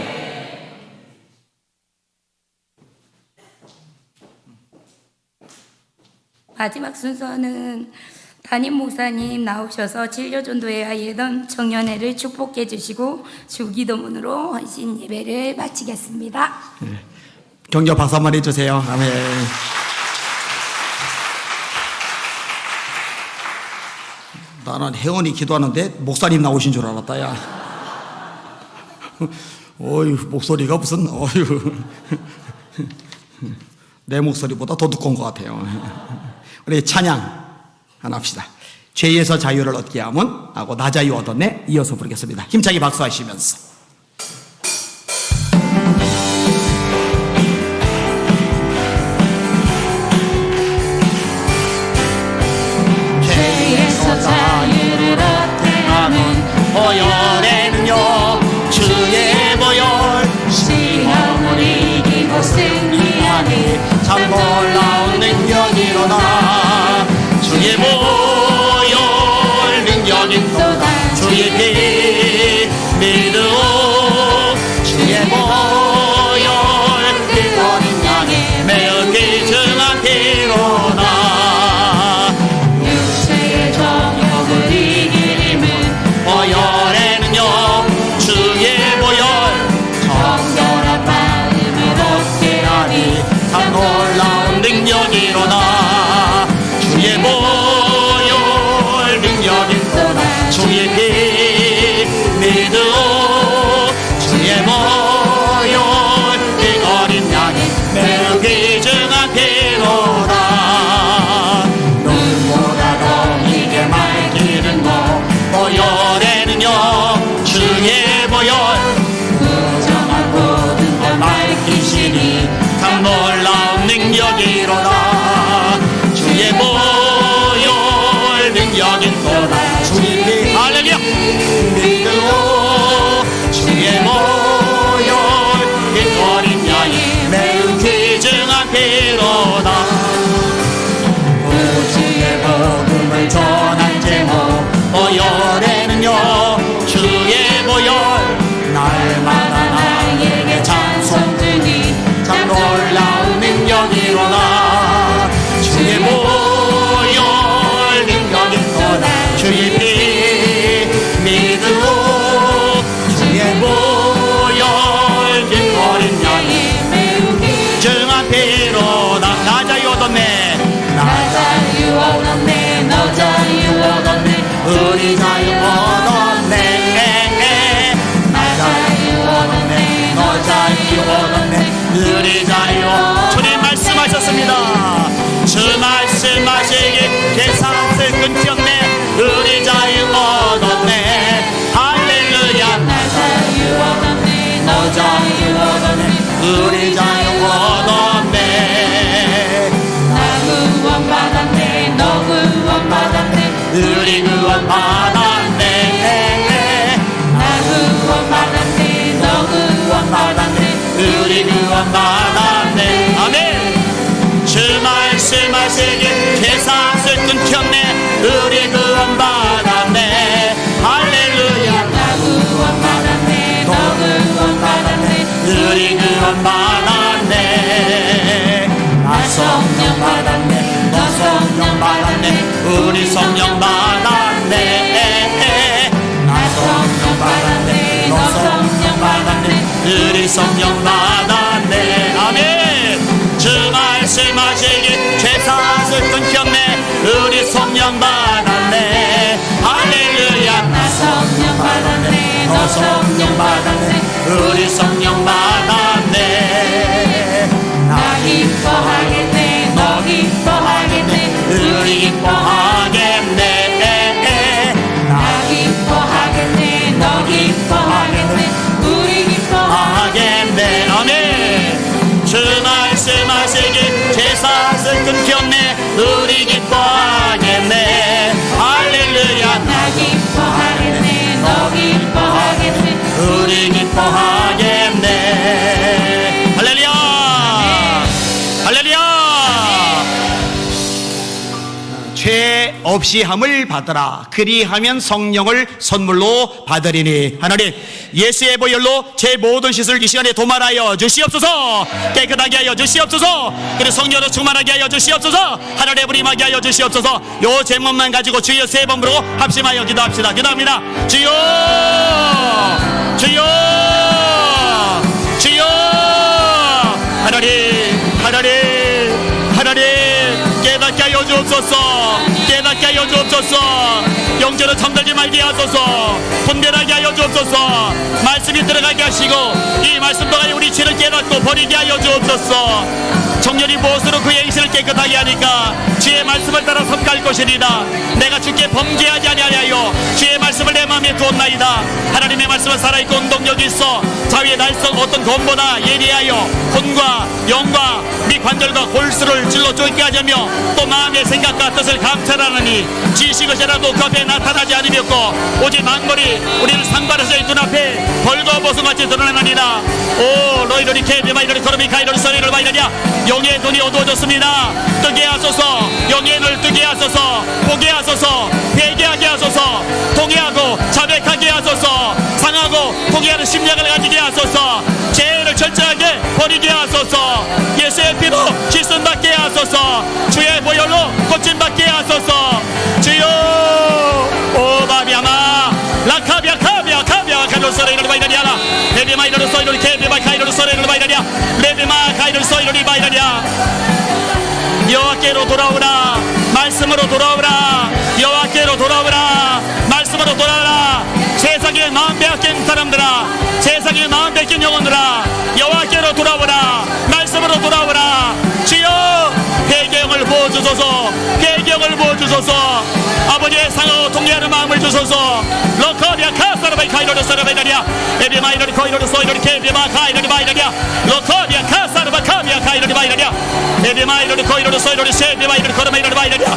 마지막 순서는 담임 목사님 나오셔서 진료전도회 예던 청년회를 축복해 주시고 주기도문으로 헌신 예배를 마치겠습니다. 격려 박수 한번 해주세요. 아멘. 나는 혜원이 기도하는데 목사님 나오신 줄 알았다, 야. 어휴, 목소리가 무슨, 어휴. 내 목소리보다 더 두꺼운 것 같아요. 우리 찬양 하나 합시다. 죄에서 자유를 얻게 함은 하고 나 자유 얻었네 이어서 부르겠습니다. 힘차게 박수하시면서. 죄에서 자유를 얻게 하는 보혈에는요 주의 보혈 시험을 이기고 승리하니 참 놀라운 능력이로다. 주의 보혈 능력 있도다. 주의 피 믿으오. 주의 보혈 그 어린 양의 매우 귀중한 피로다. 육체의 정욕을 이길 힘은 보혈에는요 주의 보혈 정결한 마음을 얻게 하니 참 놀라운 능력이로다. 주의 보혈 능력 있도다. 주의 피 믿으오. 주의 보혈 그 어린 양의 매우 귀중한 피로다. 눈보다 더 이게 맑기는 뭐 보혈에는요 주의 보혈 부정한 모든 것 밝히시니 참 놀라운 능력이로다. 주의 보혈 능력 있도다. 주의 피 할렐루야 믿으오. 주의 보혈 그 어린 양이 매우 귀중한 피로다. 우주의 복음을 전한 제목 보혈에는요 주의 보혈 날마다 나에게 찬송 주니 참 놀라운 능력이로다. 주의 보혈 능력 있도다. 주의 피 믿으오. 주의 보혈 그 어린 양이 매우 귀중한 피로다. 나 자유 얻었네. 나 자유 얻었네 너 자유 얻었네 우리 자유 얻었네. 나 자유 얻었네 너 자유 얻었네. 우리 자유. 주님 말씀하셨습니다. 주 말씀하시기 계산을 끊지 없네. 우리 자유 얻었네. 할렐루야. 나 자유 얻었네 너 자유 얻었네 우리 자유 얻었네. 나 구원 받았네 너 구원 받았네 우리 구원 받았네. 나 구원 받았네 너 구원 받았네 우리 구원 받았네. 아멘. 주 말씀하시기 계산을 끊지 없네. 우리 구원 받았네. 할렐루야. 나 구원 받았네 너 구원 받았네 우리 구원 받았네. 나 성령 받았네. 너 성령 받았네. 우리 성령 받았네. 나 성령 받았네. 너 성령 받았네. 우리 성령 받았네. 아멘. 주 말씀하시기 죄사슬 끊기 없네. 우리 성령 받았네. 할렐루야. 나 성령 받았네 너 성령 받았네 우리 성령 받았네. 나 기뻐하겠네 너 기뻐하겠네 우리 기뻐하겠네. 나 기뻐하겠네 너 기뻐하겠네 우리 기뻐하겠네. 하겠네. 아멘. 주 말씀하시기 제사슬 끊기 없네. 우리 기뻐하겠네. 할렐루야. 나 기뻐하겠네 너 기뻐하겠네 우리 기뻐하겠네. 할렐루야. 할렐루야. 죄 없이 함을 받으라. 그리하면 성령을 선물로 받으리니. 하나님, 예수의 보혈로 제 모든 시술 이 시간에 도말하여 주시옵소서. 깨끗하게 하여 주시옵소서. 그리고 성령으로 충만하게 하여 주시옵소서. 하늘의 불이 임하게 하여 주시옵소서. 요 제목만 가지고 주여 세 번 부르고 합심하여 기도합시다. 기도합니다. 주여, 주여, 주여. 하나님, 하나님, 하나님, 깨닫게 하여 주옵소서. 주옵소서. 깨닫게 하여 주옵소서. 영적으로 잠들지 말게 하소서. 분별하게 하여 주옵소서. 말씀이 들어가게 하시고 이 말씀도 가지고 우리 죄를 깨닫고 버리게 하여 주옵소서. 정렬이 무엇으로 그의 행실을 깨끗하게 하니까 주의 말씀을 따라 섬갈 것이리다. 내가 주께 범죄하지 아니하여 주의 말씀을 내 마음에 두었나이다. 하나님의 말씀은 살아있고 운동력이 있어 자위의 날성 어떤 검보다 예리하여 혼과 영과 및 관절과 골수를 찔러 쪼이게 하자며 또 마음의 생각과 뜻을 감찰하느니 지식 것이라도 그 앞에 나타나지 않으렸고 오직 망벌이 우리를 상발해서 이 눈앞에 벌거벗은같이 드러나느니라. 오 너희들이 개비마 이들이 걸음이 가이를 소리를 바이느냐. 영의 눈이 어두워졌습니다. 뜨게 하소서. 영의 눈을 뜨게 하소서. 보게 하소서. 회개하게 하소서. 통회하고 자백하게 하소서. 상하고 통회하는 심령을 가지게 하소서. 죄를 철저하게 버리게 하소서. 예수의 피로 씻음받게 하소서. 주의 보혈로 고침받게 하소서. 주여 오바비아마 라카비아 카비아 카비아 카비아 소리를 바이다리아라. 레비마 이르르 소이르리 케비마 카이르르 소리를 바이다리아. 레비마 카이르르 소이르리 바이다리아. 여호와께로 돌아오라. 말씀으로 돌아오라. 여호와께로 돌아오라. 말씀으로 돌아오라. 세상에 마음 빼앗긴 사람들아, 세상에 마음 뺏긴 영혼들아, 여호와께로 돌아오라. 말씀으로 돌아오라. 주여 회개형을 부어주소서. 회개형을 부어주소서. 아버지의 상하고 통례하는 마음을 주소서. 로커비아 카사르바이 카이로르 사르바이다리아. 에비마이로리 코이로르 소이로리 케비마 카이로리 바이다리아. 로커비아 카사르바 카비아 카이로리 바이다리아. 에비마이로리 코이로르 소이로리 세비마이로리 코르마이로리 바이다리아.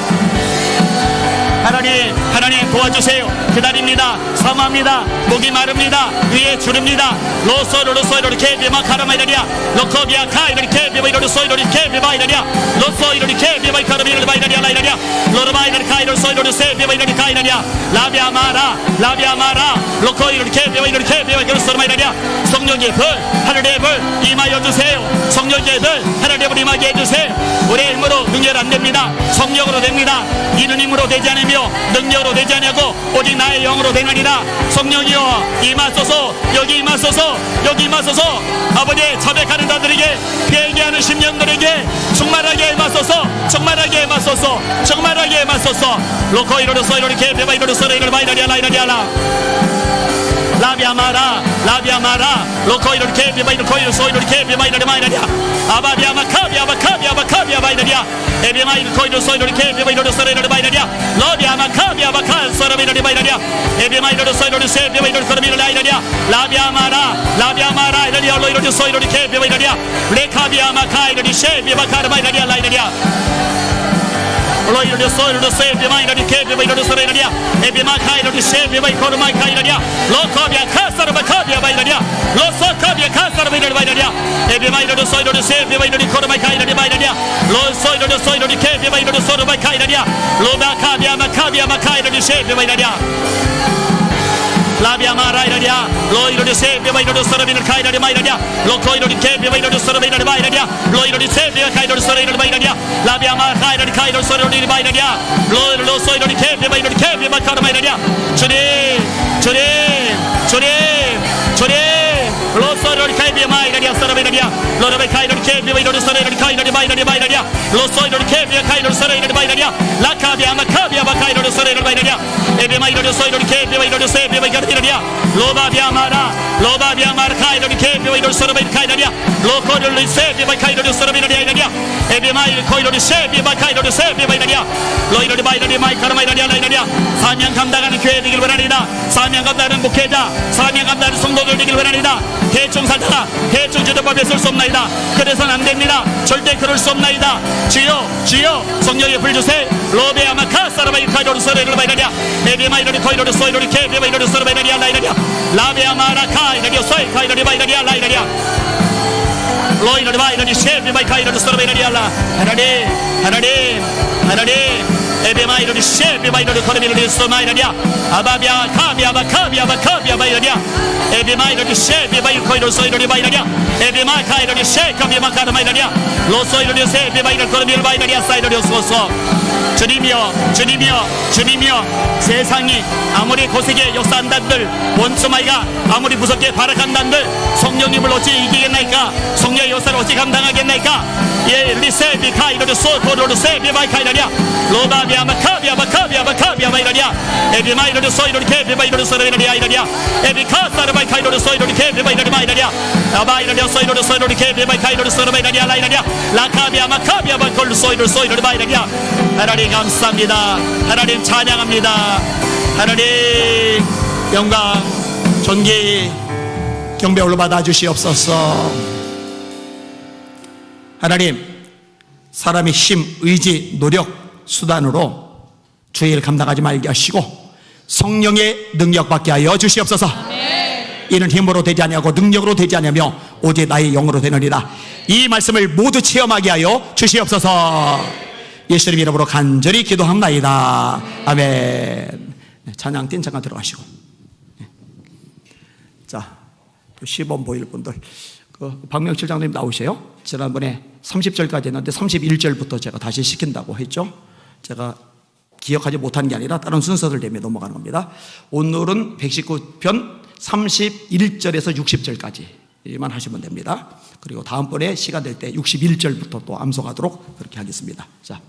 하나님 도와주세요. 기다립니다. 사모합니다. 목이 마릅니다. 위에 주릅니다. 로소로로소이로리 케비마 카르마이다리아. 로커비아 카이로리 케비마 이로리 소이로리 케비마 이다리아. 로소이로리 케비마 카르미로리 바이다리아 라이다리아. 로르바이로리 카이로리 소이로리 세비마 이로리 카이다리아. 라비아마라 라비아마라 로코이로리 케비마 이로리 케비마 이로리 소르마이다리아. 성령의 불 하늘의 불 임하여 주세요. 성령의 불 하늘의 불 임하게 해주세요. 우리의 힘으로 능력 안 됩니다. 성령으로 됩니다. 이는 힘으로 되지 않으며 능력으로 되지 않냐고 오직 나의 영으로 되느니라. 성령이여 임하소서. 여기 임하소서. 여기 임하소서. 아버지의 자백하는 자들에게 회개하는 심령들에게 충만하게 임하소서. 충만하게 임하소서. 충만하게 임하소서. 로코이로르 소이로리 케베바 이로르 소이로리 바이다리아 라이다리아라. 라비아마라 라비아마라 로코이로리 케비바 이로리 코이로리 소이로리 케비바 이로리 바이다리아. 아바비아마 카비아바 카비아바 카비아 바이다리아. 에비마 이로리 코이로리 소이로리 케비바 이로리 소이로리 바이다리아. 로비아마 카비아바 카 소이로리 바이다리아. 에비마 이로리 소이로리 세비바 이로리 소이로리 바이다리아. 라비아마라 라비아마라 이로리 올로이로리 소이로리 케비바 이로리아. 레카비아마 카이로리 세비바 카르바이다리아 라이다리아. 로이로리 소이로리 세비마 이로리 케비바 이로리 소이로리아. 에비마 카이로리 세비바 이코르마 카이로리아. 로카비아 카사르바 카비아 바이다리아. 로소카비아 카사르바 이로리 바이다리아. 에비마 이로리 소이로리 세비바 이로리 코르마 카이로리 바이다리아. 로소이로리 소이로리 케비바 이로리 소르바 카이로리아. 로바 카비아마 카비아마 카이로리 세비바 이로리아. 라비아마라 이러랴. 로이로리 세비바 이로리 소르비를 카이로리 마이러랴. 로코이로리 케비바 이로리 소르비를 바이러랴. 로이로리 세비바 카이로리 소르비를 바이러랴. 라비아마 카이로리 카이로리 소르비를 바이러랴. 로이로리 소이로리 케비바 이로리 케비바 카르마이러랴. 주님 주님 주님 주님 로소이로리 케비마 이러랴 소르비러랴. 로르베 카이로리 케비바 이로리 소르비를 카이로리 바이러랴 바이러랴. 로소이로리 케비바 카이로리 소르비를 바이러랴. 라카비아마 카비아바 카이로리 소르비를 바이러랴. 에비마 이로리 소이로리 케비바 이로리 세비바 이러랴. 로바비아마라 로바비아마라 카이로리 케비바 이로리 소르비를 카이러랴. 로코이로리 세비바 카이로리 소르비를 이러랴. 에비마 코이로리 세비바 카이로리 세비바 이러랴. 로이로리 바이러리 마이카르마이러랴 라이러랴. 사명 감당하는 교회 되길 원하니다. 사명 감당하는 목회자 사명 감당하는 성도들 되길 원하니다. 대충 살다가 대충 주도법에 쓸 수 없나이다. 그래서는 안 됩니다. 절대 그럴 수 없나이다. 주여 주여 성령의 불 주세. 로베아마 카사라바이 카이로리 소르비를 바이러랴. 에비마 이로리 코이로리 소이로리 케비바 이로리 소르바이러랴 라이러랴. 라베아마라 카이로리 소이 카이로리 바이러랴 라이러랴. 로이로리 바이러리 세비바 카이로리 소르바이러랴 라. 하나님 하나님 하나님 에베마 이르리 셰베마 이르리 코르미르리 소마 이르리야 아바비아 카비아바 카비아바 카비아바 이르리야 에베마 이르리 셰베마 이르코이로 소이르리 바이르리야 에베마 카이르리 셰카비마 카르마 이르리야 로소 이르리 세베마 이르 코르미르 바이르리야 사이르리 소소 주님이여 주님이여 주님이여 세상이 아무리 고세게 역사한단들 원수마이가 아무리 무섭게 발악한단들 성령님을 어찌 이기겠나이까 성령의 역사를 어찌 감당하겠나이까 예 리세비 카이르리 소토르르 세비마 카이르리야 로바비아마 카비아바 카비아바 카비아바 이르리야 에비마 이르리 소이르리 케비마 이르리 소이르리야 이르리야 에비카 사르바이 카이르리 소이르리 케비마 이르리마 이르리야 아바 이르리야 소이르리 소이르리 케비마 카이르리 소이르리 이르리야 라이르리야 라카비아마 카비아바 콜 소이르리 소이르리 이르리야 하나님 감사합니다. 하나님 찬양합니다. 하나님 영광 존귀 경배 올라받아 주시옵소서. 하나님, 사람의 힘, 의지, 노력, 수단으로 주의 일을 감당하지 말게 하시고 성령의 능력 받게 하여 주시옵소서. 이는 힘으로 되지 아니하고 능력으로 되지 아니하며 오직 나의 영으로 되느니라. 이 말씀을 모두 체험하게 하여 주시옵소서. 예수님 이름으로 간절히 기도합나이다. 아멘. 찬양팀 잠깐 들어가시고. 자, 시범 보일 분들, 박명칠 장로님 나오세요. 지난번에 30절까지 했는데 31절부터 제가 다시 시킨다고 했죠. 제가 기억하지 못한 게 아니라 다른 순서들 때문에 넘어가는 겁니다. 오늘은 119편 31절에서 60절까지만 하시면 됩니다. 그리고 다음번에 시간 될 때 61절부터 또 암송하도록 그렇게 하겠습니다. 자.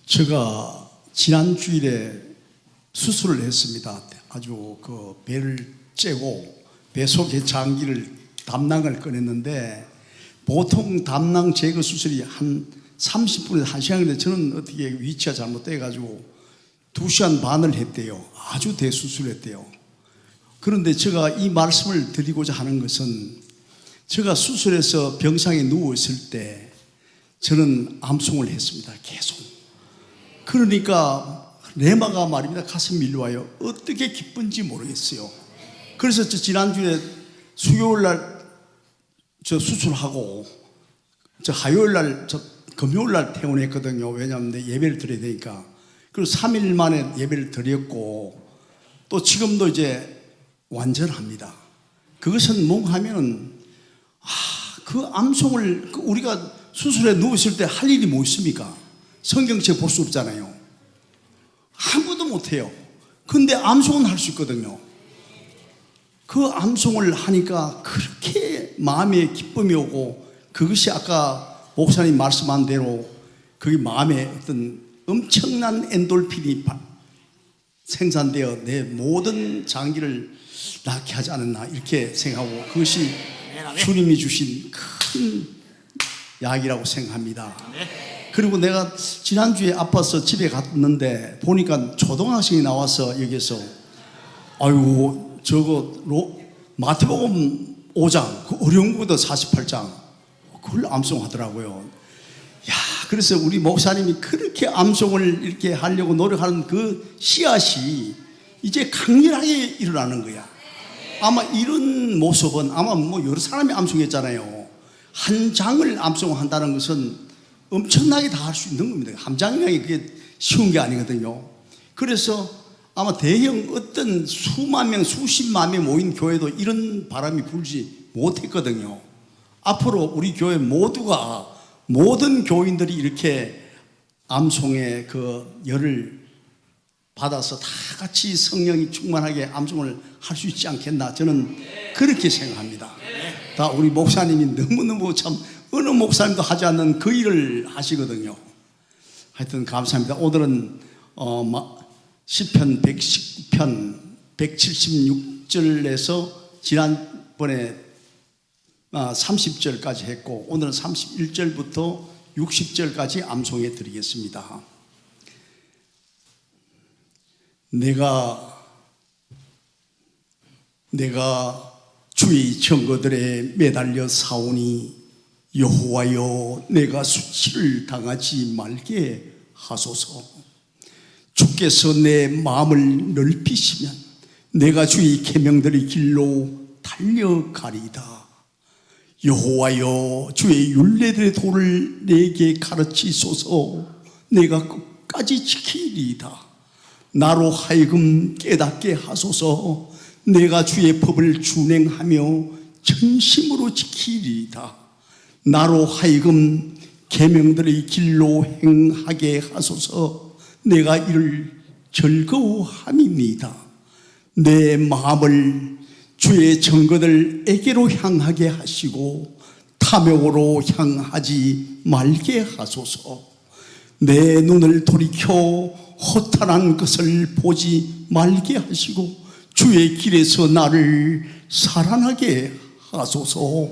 제가 지난 주일에 수술을 했습니다. 아주 그 배를 째고 배 속에 장기를 담낭을 꺼냈는데 보통 담낭 제거 수술이 한 30분에서 1시간 걸리는데 저는 어떻게 위치가 잘못돼 가지고 2시간 반을 했대요. 아주 대수술을 했대요. 그런데 제가 이 말씀을 드리고자 하는 것은 제가 수술해서 병상에 누워있을 때 저는 암송을 했습니다. 계속. 그러니까 레마가 말입니다. 가슴이 밀려와요. 어떻게 기쁜지 모르겠어요. 그래서 저 지난주에 수요일날 저 수술하고 저 화요일날 저 금요일날 퇴원했거든요. 왜냐하면 예배를 드려야 되니까. 그리고 3일 만에 예배를 드렸고 또 지금도 이제 완전합니다. 그것은 뭔가 하면은 그 암송을 우리가 수술에 누웠을 때 할 일이 뭐 있습니까? 성경책 볼 수 없잖아요. 아무도 못해요. 근데 암송은 할 수 있거든요. 그 암송을 하니까 그렇게 마음에 기쁨이 오고 그것이 아까 목사님 말씀한 대로 그게 마음에 어떤 엄청난 엔돌핀이 생산되어 내 모든 장기를 낫게 하지 않았나 이렇게 생각하고 그것이 주님이 주신 큰 약이라고 생각합니다. 그리고 내가 지난주에 아파서 집에 갔는데 보니까 초등학생이 나와서 여기서 아이고 저거 마태복음 5장 그 어려운 거보다 48장 그걸 암송하더라고요. 야, 그래서 우리 목사님이 그렇게 암송을 이렇게 하려고 노력하는 그 씨앗이 이제 강렬하게 일어나는 거야. 아마 이런 모습은 아마 뭐 여러 사람이 암송했잖아요. 한 장을 암송한다는 것은 엄청나게 다 할 수 있는 겁니다. 한 장이라는 그게 쉬운 게 아니거든요. 그래서 아마 대형 어떤 수만 명, 수십만 명 모인 교회도 이런 바람이 불지 못했거든요. 앞으로 우리 교회 모두가 모든 교인들이 이렇게 암송의 그 열을 받아서 다 같이 성령이 충만하게 암송을 할 수 있지 않겠나 저는 그렇게 생각합니다. 다 우리 목사님이 너무너무 참 어느 목사님도 하지 않는 그 일을 하시거든요. 하여튼 감사합니다. 오늘은 시편 119편 176절에서 지난번에 30절까지 했고 오늘은 31절부터 60절까지 암송해 드리겠습니다. 내가 주의 증거들에 매달려 사오니 여호와여 내가 수치를 당하지 말게 하소서. 주께서 내 마음을 넓히시면 내가 주의 계명들의 길로 달려가리이다. 여호와여 주의 율례들의 도를 내게 가르치소서. 내가 끝까지 지키리이다. 나로 하여금 깨닫게 하소서. 내가 주의 법을 준행하며 전심으로 지키리이다. 나로 하여금 계명들의 길로 행하게 하소서. 내가 이를 즐거워함입니다. 내 마음을 주의 증거들에게로 향하게 하시고 탐욕으로 향하지 말게 하소서. 내 눈을 돌이켜 허탄한 것을 보지 말게 하시고 주의 길에서 나를 살아나게 하소서.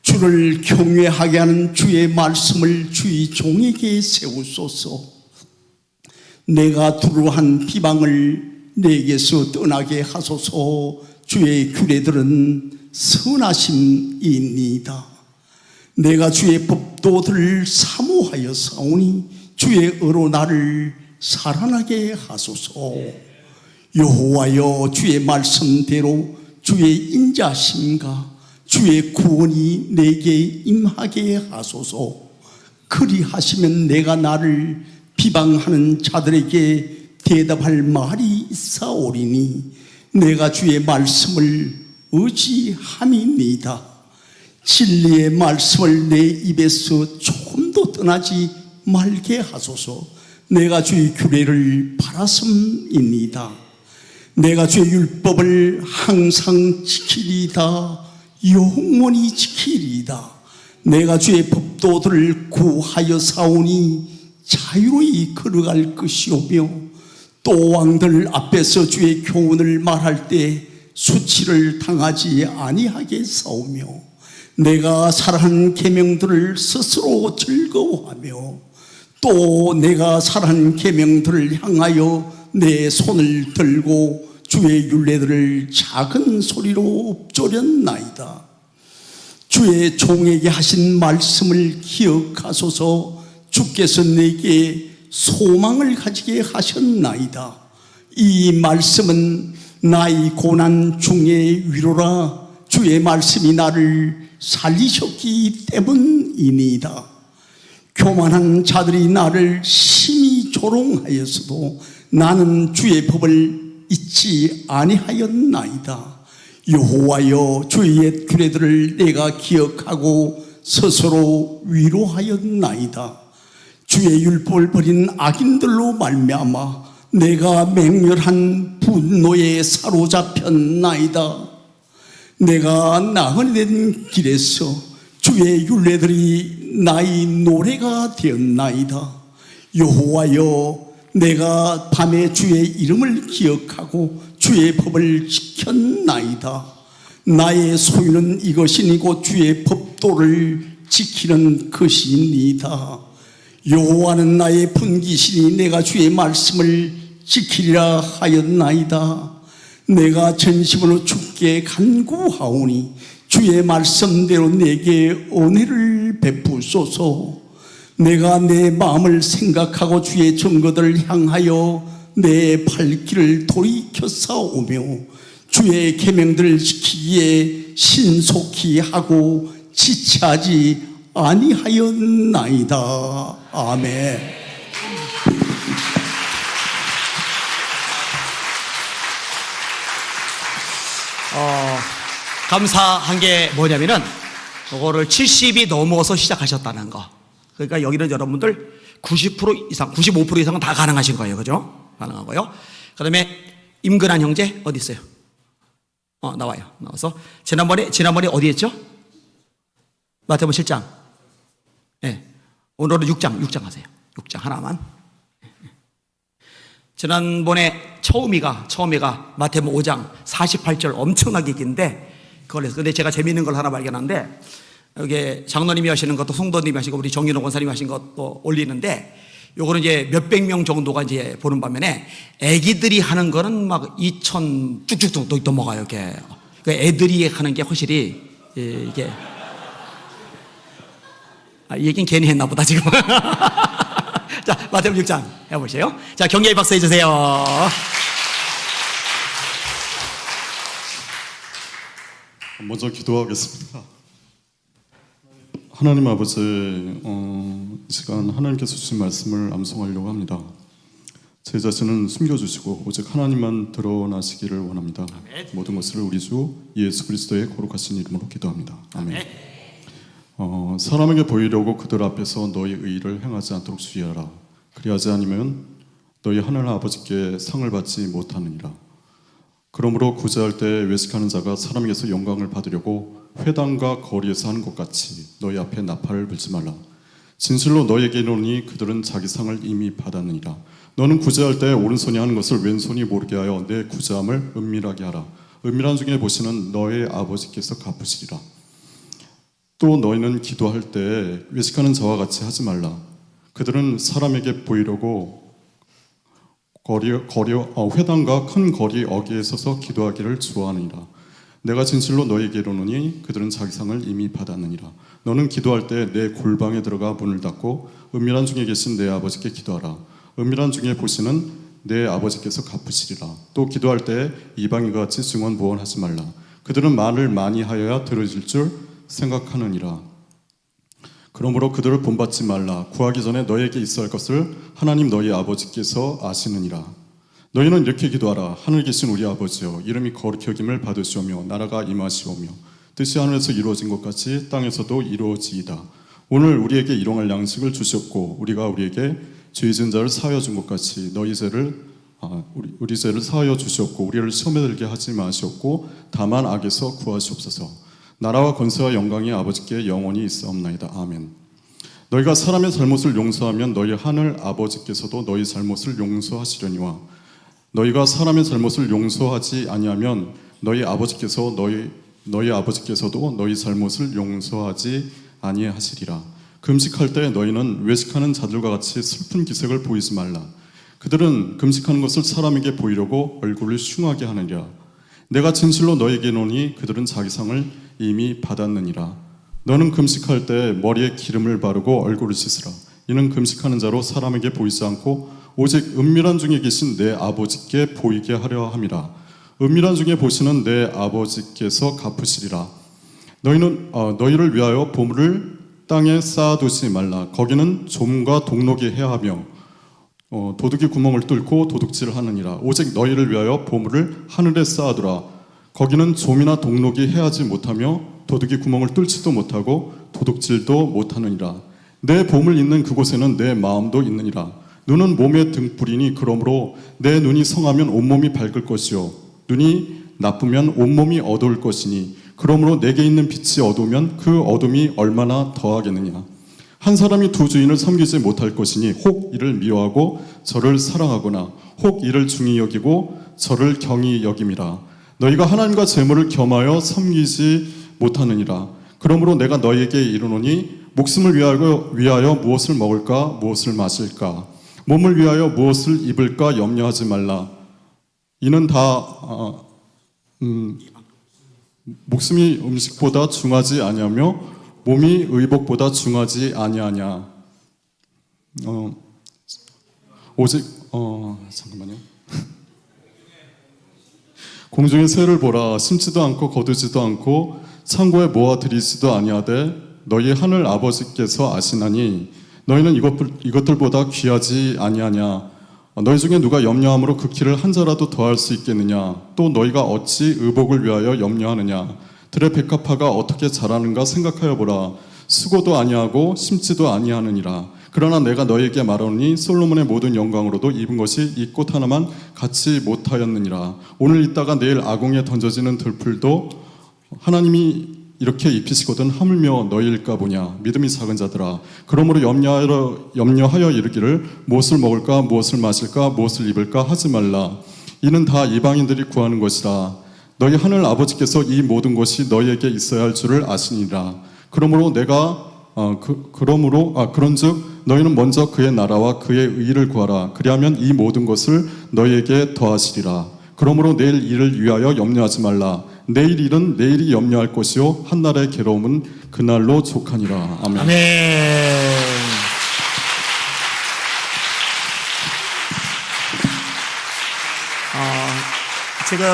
주를 경외하게 하는 주의 말씀을 주의 종에게 세우소서. 내가 두루한 비방을 내게서 떠나게 하소서. 주의 규례들은 선하심이니이다. 내가 주의 법도들을 사모하여 사오니 주의 의로 나를 살아나게 하소서. 여호와여 주의 말씀대로 주의 인자심과 주의 구원이 내게 임하게 하소서. 그리하시면 내가 나를 비방하는 자들에게 대답할 말이 있사오리니 내가 주의 말씀을 의지함이니이다. 진리의 말씀을 내 입에서 조금도 떠나지 말게 하소서. 내가 주의 규례를 바랐음이니이다. 내가 주의 율법을 항상 지키리이다. 영원히 지키리이다. 내가 주의 법도들을 구하여 사오니 자유로이 걸어갈 것이오며 또 왕들 앞에서 주의 교훈을 말할 때 수치를 당하지 아니하게 싸우며 내가 사랑하는 계명들을 스스로 즐거워하며 또 내가 사랑하는 계명들을 향하여 내 손을 들고 주의 율례들을 작은 소리로 읊조렸나이다. 주의 종에게 하신 말씀을 기억하소서. 주께서 내게 소망을 가지게 하셨나이다. 이 말씀은 나의 고난 중의 위로라. 주의 말씀이 나를 살리셨기 때문이니이다. 교만한 자들이 나를 심히 조롱하였어도 나는 주의 법을 잊지 아니하였나이다. 여호와여 주의 옛 규례들을 내가 기억하고 스스로 위로하였나이다. 주의 율법을 버린 악인들로 말미암아 내가 맹렬한 분노에 사로잡혔나이다. 내가 나그네된 길에서 주의 율례들이 나의 노래가 되었나이다. 여호와여 내가 밤에 주의 이름을 기억하고 주의 법을 지켰나이다. 나의 소유는 이것이니 곧 주의 법도를 지키는 것이니이다. 여호와는 나의 분기시니 내가 주의 말씀을 지키리라 하였나이다. 내가 전심으로 주께 간구하오니 주의 말씀대로 내게 은혜를 베푸소서. 내가 내 마음을 생각하고 주의 증거들을 향하여 내 발길을 돌이켜 싸우며 주의 계명들을 지키기에 신속히 하고 지체하지 아니하였나이다. 아멘. 감사한 게 뭐냐면은 그거를 70이 넘어서 시작하셨다는 거. 그러니까 여기는 여러분들 90% 이상, 95% 이상은 다 가능하신 거예요. 그죠? 가능한 거요. 그 다음에 임근한 형제 어디 있어요? 나와요. 나와서 지난번에 어디 했죠? 마태복음 7장. 네. 오늘은 6장 하세요. 6장 하나만. 지난번에 처음이가 마태복음 5장 48절 엄청나게 긴데 그걸 해서 근데 제가 재미있는 걸 하나 발견한데 여기 장로님이 하시는 것도 성도님이 하시고 우리 정윤호 권사님이 하신 것도 올리는데 요거는 이제 몇백 명 정도가 이제 보는 반면에 애기들이 하는 거는 막 2,000 쭉쭉 또 넘어가요. 이게 그 애들이 하는 게 확실히 이게 이 얘기는 괜히 했나 보다 지금. 자, 마태복음 6장 해보세요. 자, 경례의 박수 해주세요. 먼저 기도하겠습니다. 하나님 아버지, 이 시간 하나님께서 주신 말씀을 암송하려고 합니다. 제 자신은 숨겨주시고 오직 하나님만 드러나시기를 원합니다. 모든 것을 우리 주 예수 그리스도의 거룩하신 이름으로 기도합니다. 아멘. 사람에게 보이려고 그들 앞에서 너희 의를 행하지 않도록 주의하라. 그리하지 않으면 너희 하늘 아버지께 상을 받지 못하느니라. 그러므로 구제할 때 외식하는 자가 사람에게서 영광을 받으려고 회당과 거리에서 하는 것 같이 너희 앞에 나팔을 불지 말라. 진실로 너희에게 이르노니 그들은 자기 상을 이미 받았느니라. 너는 구제할 때 오른손이 하는 것을 왼손이 모르게 하여 내 구제함을 은밀하게 하라. 은밀한 중에 보시는 너의 아버지께서 갚으시리라. 또 너희는 기도할 때 외식하는 자와 같이 하지 말라. 그들은 사람에게 보이려고 회당과 큰 거리 어귀에 서서 기도하기를 좋아하느니라. 내가 진실로 너희에게 이르노니 그들은 자기 상을 이미 받았느니라. 너는 기도할 때 내 골방에 들어가 문을 닫고 은밀한 중에 계신 내 아버지께 기도하라. 은밀한 중에 보시는 내 아버지께서 갚으시리라. 또 기도할 때 이방인과 같이 증언보언하지 말라. 그들은 말을 많이 하여야 들어질 줄 생각하느니라. 그러므로 그들을 본받지 말라. 구하기 전에 너에게 있어야 할 것을 하나님 너희 아버지께서 아시느니라. 너희는 이렇게 기도하라. 하늘에 계신 우리 아버지여, 이름이 거룩히 여김을 받으시오며 나라가 임하시오며 뜻이 하늘에서 이루어진 것 같이 땅에서도 이루어지이다. 오늘 우리에게 일용할 양식을 주셨고 우리가 우리에게 죄 지은 자를 사하여 준 것 같이 너희 죄를 우리 죄를 사하여 주셨고 우리를 시험에 들게 하지 마시옵고 다만 악에서 구하시옵소서. 나라와 권세와 영광이 아버지께 영원히 있사옵나이다. 아멘. 너희가 사람의 잘못을 용서하면 너희 하늘 아버지께서도 너희 잘못을 용서하시려니와 너희가 사람의 잘못을 용서하지 아니하면 너희 아버지께서도 너희 잘못을 용서하지 아니하시리라. 금식할 때 너희는 외식하는 자들과 같이 슬픈 기색을 보이지 말라. 그들은 금식하는 것을 사람에게 보이려고 얼굴을 흉하게 하느니라. 내가 진실로 너희에게 이르노니 그들은 자기 상을 이미 받았느니라. 너는 금식할 때 머리에 기름을 바르고 얼굴을 씻으라. 이는 금식하는 자로 사람에게 보이지 않고 오직 은밀한 중에 계신 내 아버지께 보이게 하려 함이라. 은밀한 중에 보시는 내 아버지께서 갚으시리라. 너희를 위하여 보물을 땅에 쌓아두지 말라. 거기는 좀과 동록이 해하며 도둑이 구멍을 뚫고 도둑질을 하느니라. 오직 너희를 위하여 보물을 하늘에 쌓아두라. 거기는 좀이나 동록이 해하지 못하며 도둑이 구멍을 뚫지도 못하고 도둑질도 못하느니라. 내 보물 있는 그곳에는 내 마음도 있느니라. 눈은 몸의 등불이니 그러므로 내 눈이 성하면 온몸이 밝을 것이요 눈이 나쁘면 온몸이 어두울 것이니 그러므로 내게 있는 빛이 어두우면 그 어둠이 얼마나 더하겠느냐. 한 사람이 두 주인을 섬기지 못할 것이니 혹 이를 미워하고 저를 사랑하거나 혹 이를 중히 여기고 저를 경히 여김이라. 너희가 하나님과 재물을 겸하여 섬기지 못하느니라. 그러므로 내가 너희에게 이르노니 목숨을 위하여 무엇을 먹을까 무엇을 마실까 몸을 위하여 무엇을 입을까 염려하지 말라. 이는 다 목숨이 음식보다 중하지 아니하며 몸이 의복보다 중하지 아니하냐. 오직 잠깐만요. 공중의 새를 보라. 심지도 않고 거두지도 않고 창고에 모아 들이지도 아니하되 너희 하늘 아버지께서 아시나니 너희는 이것들보다 귀하지 아니하냐. 너희 중에 누가 염려함으로 그 키를 한 자라도 더할 수 있겠느냐. 또 너희가 어찌 의복을 위하여 염려하느냐. 들의 백합화가 어떻게 자라는가 생각하여 보라. 수고도 아니하고 심지도 아니하느니라. 그러나 내가 너희에게 말하노니 솔로몬의 모든 영광으로도 입은 것이 이 꽃 하나만 갖지 못하였느니라. 오늘 있다가 내일 아궁에 던져지는 들풀도 하나님이 이렇게 입히시거든 하물며 너희일까 보냐. 믿음이 작은 자들아. 그러므로 염려하여 이르기를 무엇을 먹을까 무엇을 마실까 무엇을 입을까 하지 말라. 이는 다 이방인들이 구하는 것이라. 너희 하늘 아버지께서 이 모든 것이 너희에게 있어야 할 줄을 아시니라. 그러므로 그런즉 너희는 먼저 그의 나라와 그의 의를 구하라. 그리하면 이 모든 것을 너희에게 더하시리라. 그러므로 내일 일을 위하여 염려하지 말라. 내일 일은 내일이 염려할 것이요 한날의 괴로움은 그날로 족하니라. 아멘. 아멘. 지금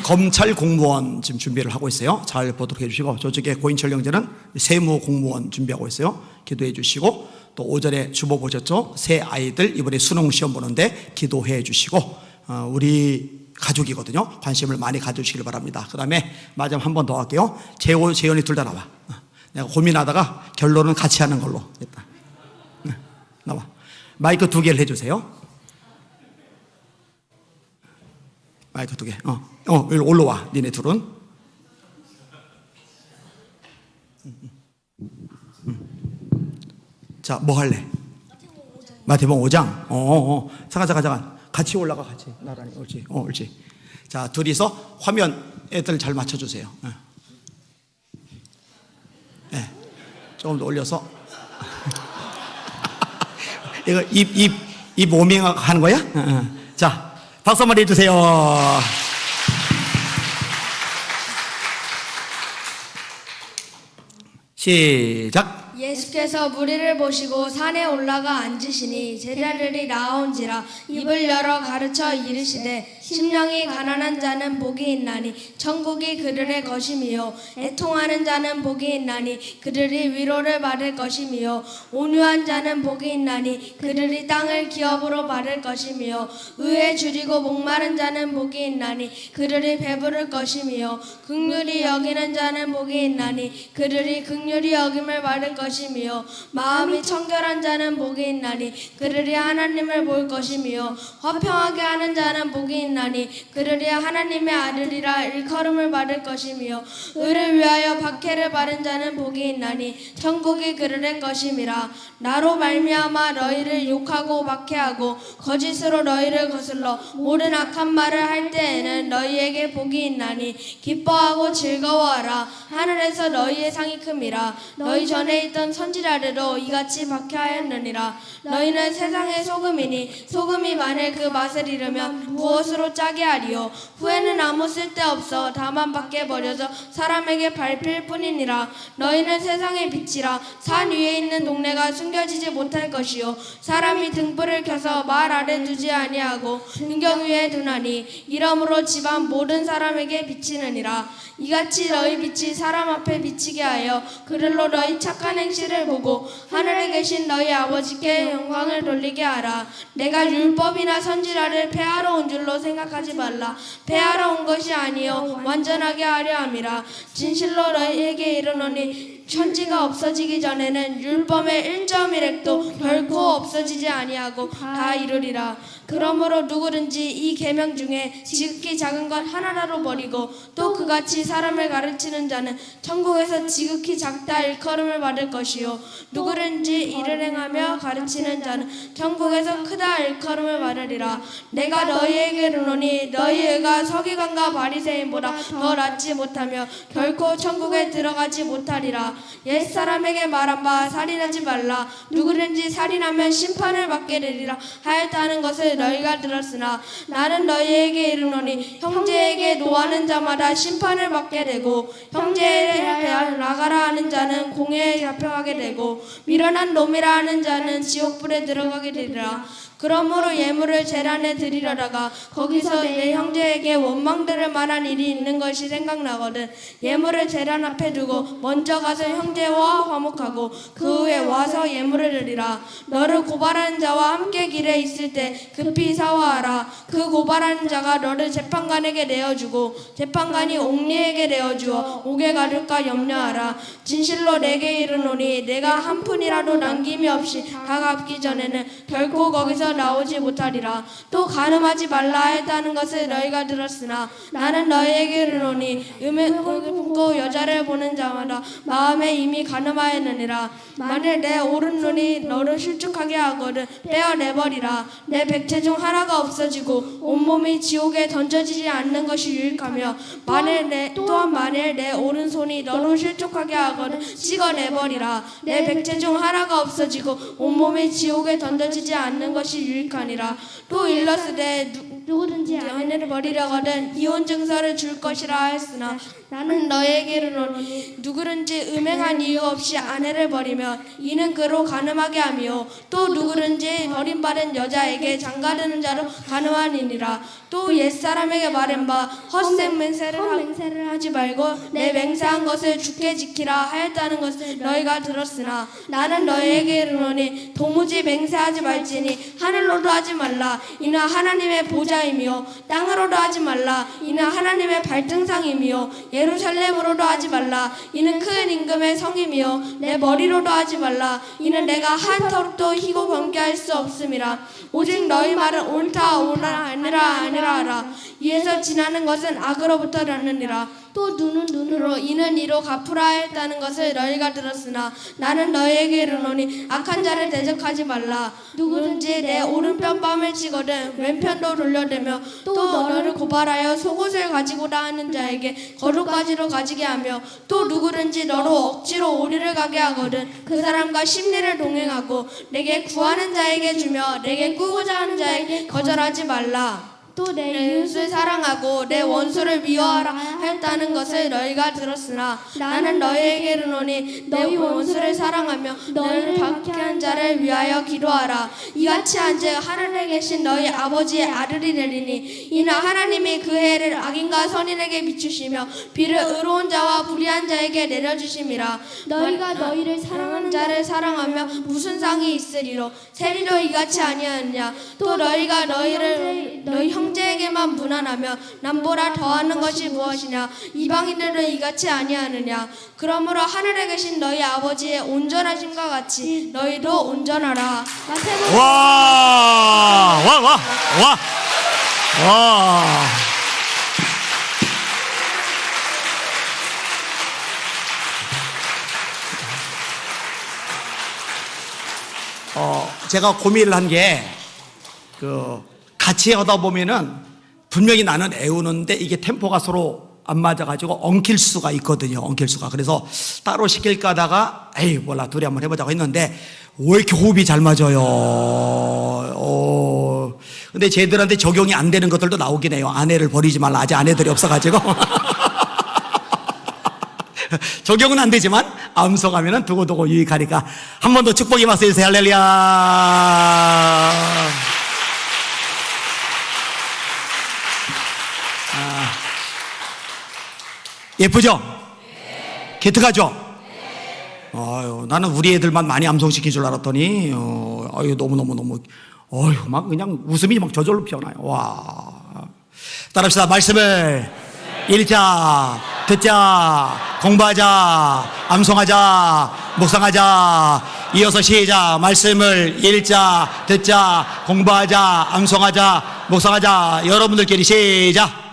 검찰 공무원 지금 준비를 하고 있어요. 잘 보도록 해주시고, 저쪽에 고인철 형제는 세무 공무원 준비하고 있어요. 기도해 주시고, 또 오전에 주보 보셨죠? 새 아이들 이번에 수능 시험 보는데 기도해 주시고, 우리 가족이거든요. 관심을 많이 가져주시길 바랍니다. 그 다음에 마지막 한 번 더 할게요. 재현이 둘 다 나와. 내가 고민하다가 결론은 같이 하는 걸로 됐다. 나와. 마이크 2개를 해주세요. 마이크 2개. 여기 올라와. 니네 둘은. 자, 뭐 할래? 마태복음 5장. 잠깐. 같이 올라가, 같이. 나란히. 옳지. 옳지. 자, 둘이서 화면 애들 잘 맞춰주세요. 네. 조금 더 올려서. 이거 입 오밍 하는 거야? 자, 박수 한번 해주세요. 시작. 예수께서 무리를 보시고 산에 올라가 앉으시니 제자들이 나온지라 입을 열어 가르쳐 이르시되 심령이 가난한 자는 복이 있나니 천국이 그들의 것이미요 애통하는 자는 복이 있나니 그들이 위로를 받을 것이미요 온유한 자는 복이 있나니 그들이 땅을 기업으로 받을 것이미요 의에 줄이고 목마른 자는 복이 있나니 그들이 배부를 것이미요 긍휼히 여기는 자는 복이 있나니 그들이 긍휼히 여김을 받을 것이미요 마음이 청결한 자는 복이 있나니 그들이 하나님을 볼 것이미요 화평하게 하는 자는 복이 있나니 그들이 하나님의 아들이라 일컬음을 받을 것이미요 의를 위하여 박해를 받은 자는 복이 있나니 천국이 그들의 것임이라 나로 말미암아 너희를 욕하고 박해하고 거짓으로 너희를 거슬러 모든 악한 말을 할 때에는 너희에게 복이 있나니 기뻐하고 즐거워하라 하늘에서 너희의 상이 큼이라 너희 전에 있던 선지자들도 이같이 박해하였느니라 너희는 세상의 소금이니 소금이 만일 그 맛을 잃으면 무엇으로 짜게 하리요 후에는 아무 쓸데없어 다만 밖에 버려져 사람에게 밟힐 뿐이니라 너희는 세상의 빛이라 산 위에 있는 동네가 숨겨지지 못할 것이요 사람이 등불을 켜서 말 아래 두지 아니하고 등경 위에 두나니 이러므로 집안 모든 사람에게 비치느니라 이같이 너희 빛이 사람 앞에 비치게 하여 그들로 너희 착한 행실을 보고 하늘에 계신 너희 아버지께 영광을 돌리게 하라 내가 율법이나 선지자를 폐하러 온 줄로 생각하지 말라 폐하러 온 것이 아니요 완전하게 하려 함이라 진실로 너희에게 이르노니 천지가 없어지기 전에는 율법의 1.1획도 결코 없어지지 아니하고 다 이루리라 그러므로 누구든지 이 계명 중에 지극히 작은 것 하나라도 버리고 또 그같이 사람을 가르치는 자는 천국에서 지극히 작다 일컬음을 받을 것이요 누구든지 이를 행하며 가르치는 자는 천국에서 크다 일컬음을 받으리라 내가 너희에게 이르노니 너희 의가 서기관과 바리새인보다 더 낫지 못하며 결코 천국에 들어가지 못하리라 옛사람에게 말한 바 살인하지 말라 누구든지 살인하면 심판을 받게 되리라 하였다는 것을 너희가 들었으나 나는 너희에게 이르노니 형제에게 노하는 자마다 심판을 받게 되고 형제를 나가라 하는 자는 공회에 잡혀가게 되고 미련한 놈이라 하는 자는 지옥불에 들어가게 되리라 그러므로 예물을 제단에 드리려다가 거기서 내 형제에게 원망 들을 만한 일이 있는 것이 생각나거든 예물을 제단 앞에 두고 먼저 가서 형제와 화목하고 그 후에 와서 예물을 드리라 너를 고발하는 자와 함께 길에 있을 때 급히 사화하라 그 고발하는 자가 너를 재판관에게 내어주고 재판관이 옥리에게 내어주어 옥에 가둘까 염려하라 진실로 내게 이르노니 내가 한 푼이라도 남김이 없이 다 갚기 전에는 결코 거기서 나오지 못하리라 또 간음하지 말라 했다는 것을 너희가 들었으나 나는 너희에게 이르노니 음을 품고 여자를 보는 자마다 마음에 이미 간음하였느니라 만일 내 오른눈이 너를 실족하게 하거든 떼어내버리라 내 백체 중 하나가 없어지고 온몸이 지옥에 던져지지 않는 것이 유익하며 만일 내 오른손이 너를 실족하게 하거든 찍어내버리라 내 백체 중 하나가 없어지고 온몸이 지옥에 던져지지 않는 것이 유익하니라 또 일렀으되 누구든지 아내를 버리려거든 이혼 증서를 줄 것이라 하였으나 나는 너에게 이르노니 누구든지 음행한 이유 없이 아내를 버리면 이는 그로 간음하게 하며 또 누구든지 버림받은 여자에게 장가드는 자로 간음하니라. 또 옛사람에게 말한 바 헛생 맹세를 하지 말고 내 맹세한 것을 주께 지키라 하였다는 것을 너희가 들었으나 나는 너희에게 이르노니 도무지 맹세하지 말지니 하늘로도 하지 말라. 이는 하나님의 보좌이며 땅으로도 하지 말라. 이는 하나님의 발등상이며 예루살렘으로도 하지 말라. 이는 큰 임금의 성이며 내 머리로도 하지 말라. 이는 내가 한 털도 희고 범게 할 수 없음이라. 오직 너희 말은 옳다 아니라 하라. 이에서 지나는 것은 악으로부터 나느니라. 또 눈은 눈으로 이는 이로 갚으라 했다는 것을 너희가 들었으나 나는 너희에게 이르노니 악한 자를 대적하지 말라. 누구든지 내 오른편 뺨을 치거든 왼편도 돌려대며 또 너를 고발하여 속옷을 가지고라 하는 자에게 거룩까지로 가지게 하며 또 누구든지 너로 억지로 오리를 가게 하거든 그 사람과 심리를 동행하고 내게 구하는 자에게 주며 내게 꾸고자 하는 자에게 거절하지 말라. 또 내 이웃을 사랑하고 내 원수를 미워하라 했다는 것을 너희가 들었으나 나는 너희에게 이르노니 너희 원수를 사랑하며 너희를 박해한 자를 위하여 기도하라. 이같이 한즉 하늘에 계신 너희 아버지의 아들이 되리니 이는 하나님이 그 해를 악인과 선인에게 비추시며 비를 의로운 자와 불의한 자에게 내려주심이라. 너희가 너희를 사랑하는 자를 사랑하며 무슨 상이 있으리로 세리로 이같이 아니하느냐. 또 너희가 너희 형제에게만 무난하며 남보라 더하는 것이 무엇이냐. 이방인들은 이같이 아니하느냐. 그러므로 하늘에 계신 너희 아버지의 온전하심과 같이 너희도 온전하라. 와. 제가 고민을 한 게 같이 하다 보면은 분명히 나는 애우는데 이게 템포가 서로 안 맞아가지고 엉킬 수가 있거든요. 엉킬 수가. 그래서 따로 시킬까 하다가 에이 몰라 둘이 한번 해보자고 했는데 왜 이렇게 호흡이 잘 맞아요. 근데 쟤들한테 적용이 안 되는 것들도 나오긴 해요. 아내를 버리지 말라. 아직 아내들이 없어가지고 적용은 안 되지만 암송하면은 두고두고 유익하니까 한 번 더 축복의 박수 주세요. 할렐루야. 예쁘죠? 기특하죠? 아유, 나는 우리 애들만 많이 암송시킨 줄 알았더니 아유 너무 어휴 막 그냥 웃음이 막 저절로 피어나요. 와. 따라합시다. 말씀을 읽자, 듣자, 공부하자, 암송하자, 묵상하자. 이어서 시작. 말씀을 읽자, 듣자, 공부하자, 암송하자, 묵상하자. 여러분들끼리 시작.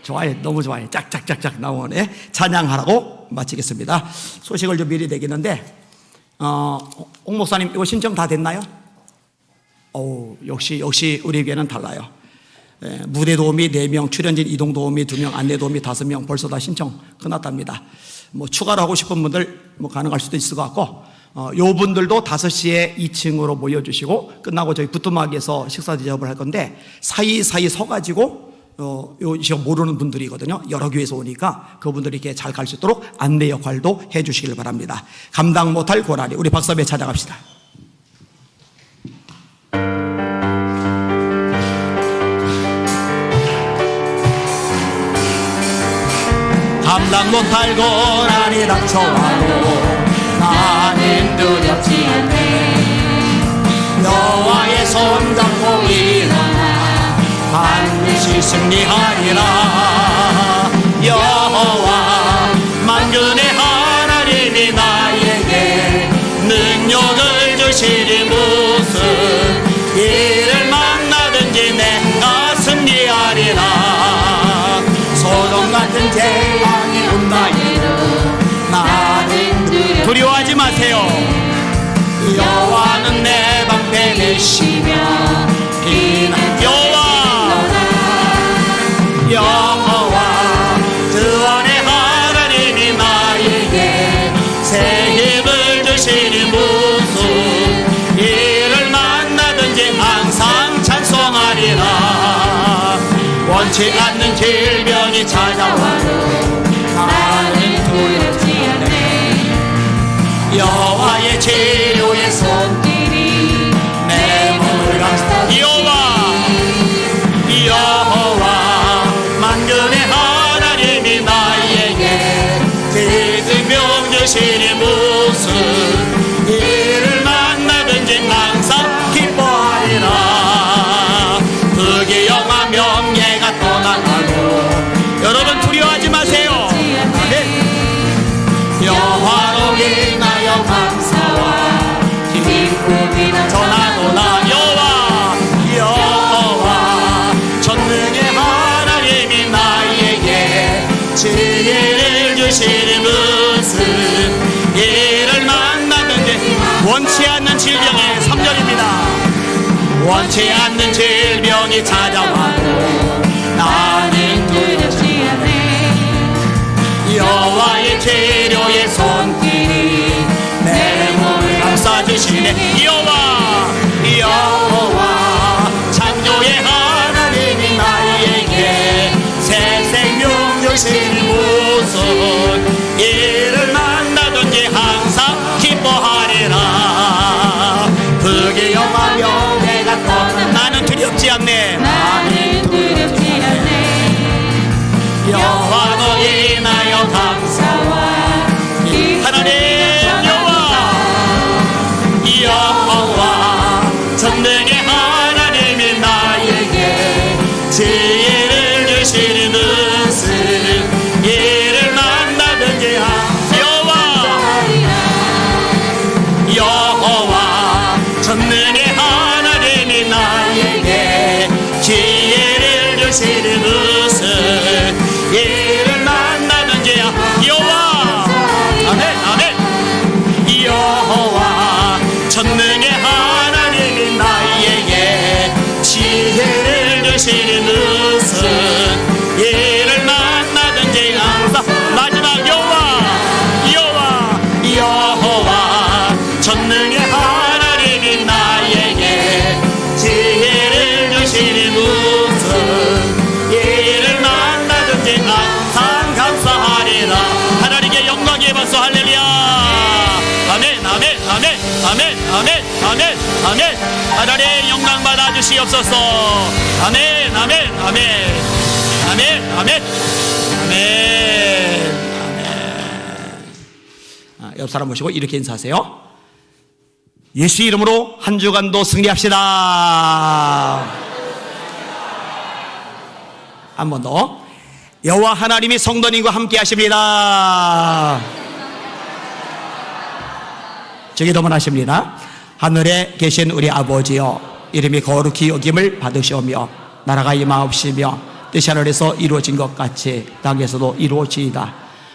좋아요. 너무 좋아요. 짝짝짝짝 나오네. 찬양하라고 마치겠습니다. 소식을 좀 미리 내겠는데 옥 목사님 이거 신청 다 됐나요? 역시 우리에게는 달라요. 무대 도우미 4명, 출연진 이동 도우미 2명, 안내 도우미 5명 벌써 다 신청 끝났답니다. 뭐 추가로 하고 싶은 분들 뭐 가능할 수도 있을 것 같고 요 분들도 5시에 2층으로 모여주시고 끝나고 저희 부뚜막에서 식사 대접을 할 건데 사이사이 서가지고 요 시간 모르는 분들이거든요. 여러 교회에서 오니까 그분들이 이렇게 잘 갈 수 있도록 안내 역할도 해주시길 바랍니다. 감당 못할 고라니 우리 박사배 찾아갑시다. 감당 못할 고난이 닥쳐와도 나는 두렵지 않네. 여호와의 손 잡고 일어나 반드시 승리하리라. 여호와 만군의 하나님이 나에게 능력을 주시리. 무슨 일을 만나든지 내가 승리하리라. 소돔 같은 재앙이 온다해도 나는 두려워하지 마세요. 여호와는 내 방패 되시며 여호와 구원의 하나님이 나에게 새 힘을 주시니 무슨 원치 않는 질병이 찾아와도 나는 두렵지 않네. 여호와의 치료의 손길이 내 몸을 감싸 여호와 만군의 하나님이 나에게 기증명 주시니 무슨 일을 만나든지 항상 기뻐하리라. 그게 영화 명예가 떠나가도 여러분 두려워하지 마세요. 여호와로 인하여 감사와 기쁨이 전하노라. 여호와 전능의 하나님이 나에게 지혜를 주시니 무슨 일을 만나든지 원치 않는 질병의 3절입니다. 원치 않는 질병이 찾아와도 나는 두렵지 않네. 여호와의 치료의 손길이 내 몸을 감싸주시네. 여호와 창조의 하나님이 나에게 새 생명 주시니 무슨 일을 만나든지 항상 기뻐하리라. 그게 영화 명예가 떠나 나는 두렵지 않네. 나는 두렵지 않네. 여호와로 인하여 감사와 하나님 여호와 전능의 하나님이 나에게 지혜를 주시니 무슨 일을 만나든지 여호와 전능의 하나님이 나에게 지혜를 주시니 무슨 일을 만나든지 여호와 아멘 아멘 여호와 전능의 하나님이 나에게 지혜를 주시니 무슨 일을 만나든지 항상 마지막 여호와 전능의 하나님이 나에게 지혜를 주시니 무슨 일을 만나든지 항상 감사하리라. 하나님께 영광의 박수 할렐루야. 아멘 아멘 아멘 아멘 아멘 아멘 아멘. 하나님 영광 받아 주시옵소서. 아멘 아멘 아멘 아멘 아멘 아멘. 옆 사람 모시고 이렇게 인사하세요. 예수 이름으로 한 주간도 승리합시다. 한 번 더. 여호와 하나님이 성도님과 함께 하십니다. 저기 도문하십니다. 하늘에 계신 우리 아버지여, 이름이 거룩히 여김을 받으시오며 나라가 임하옵시며 뜻이 하늘에서 이루어진 것 같이 땅에서도 이루어지이다.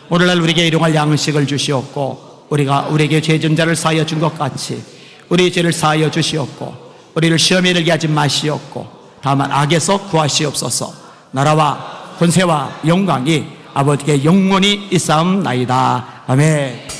오늘날 우리에게 일용할 양식을 주시옵고 우리가 우리에게 죄진 자를 사하여 준 것 같이 우리의 죄를 사하여 주시옵고 우리를 시험에 들게 하지 마시옵고 다만 악에서 구하시옵소서. 나라와 권세와 영광이 아버지께 영원히 있사옵나이다. 아멘.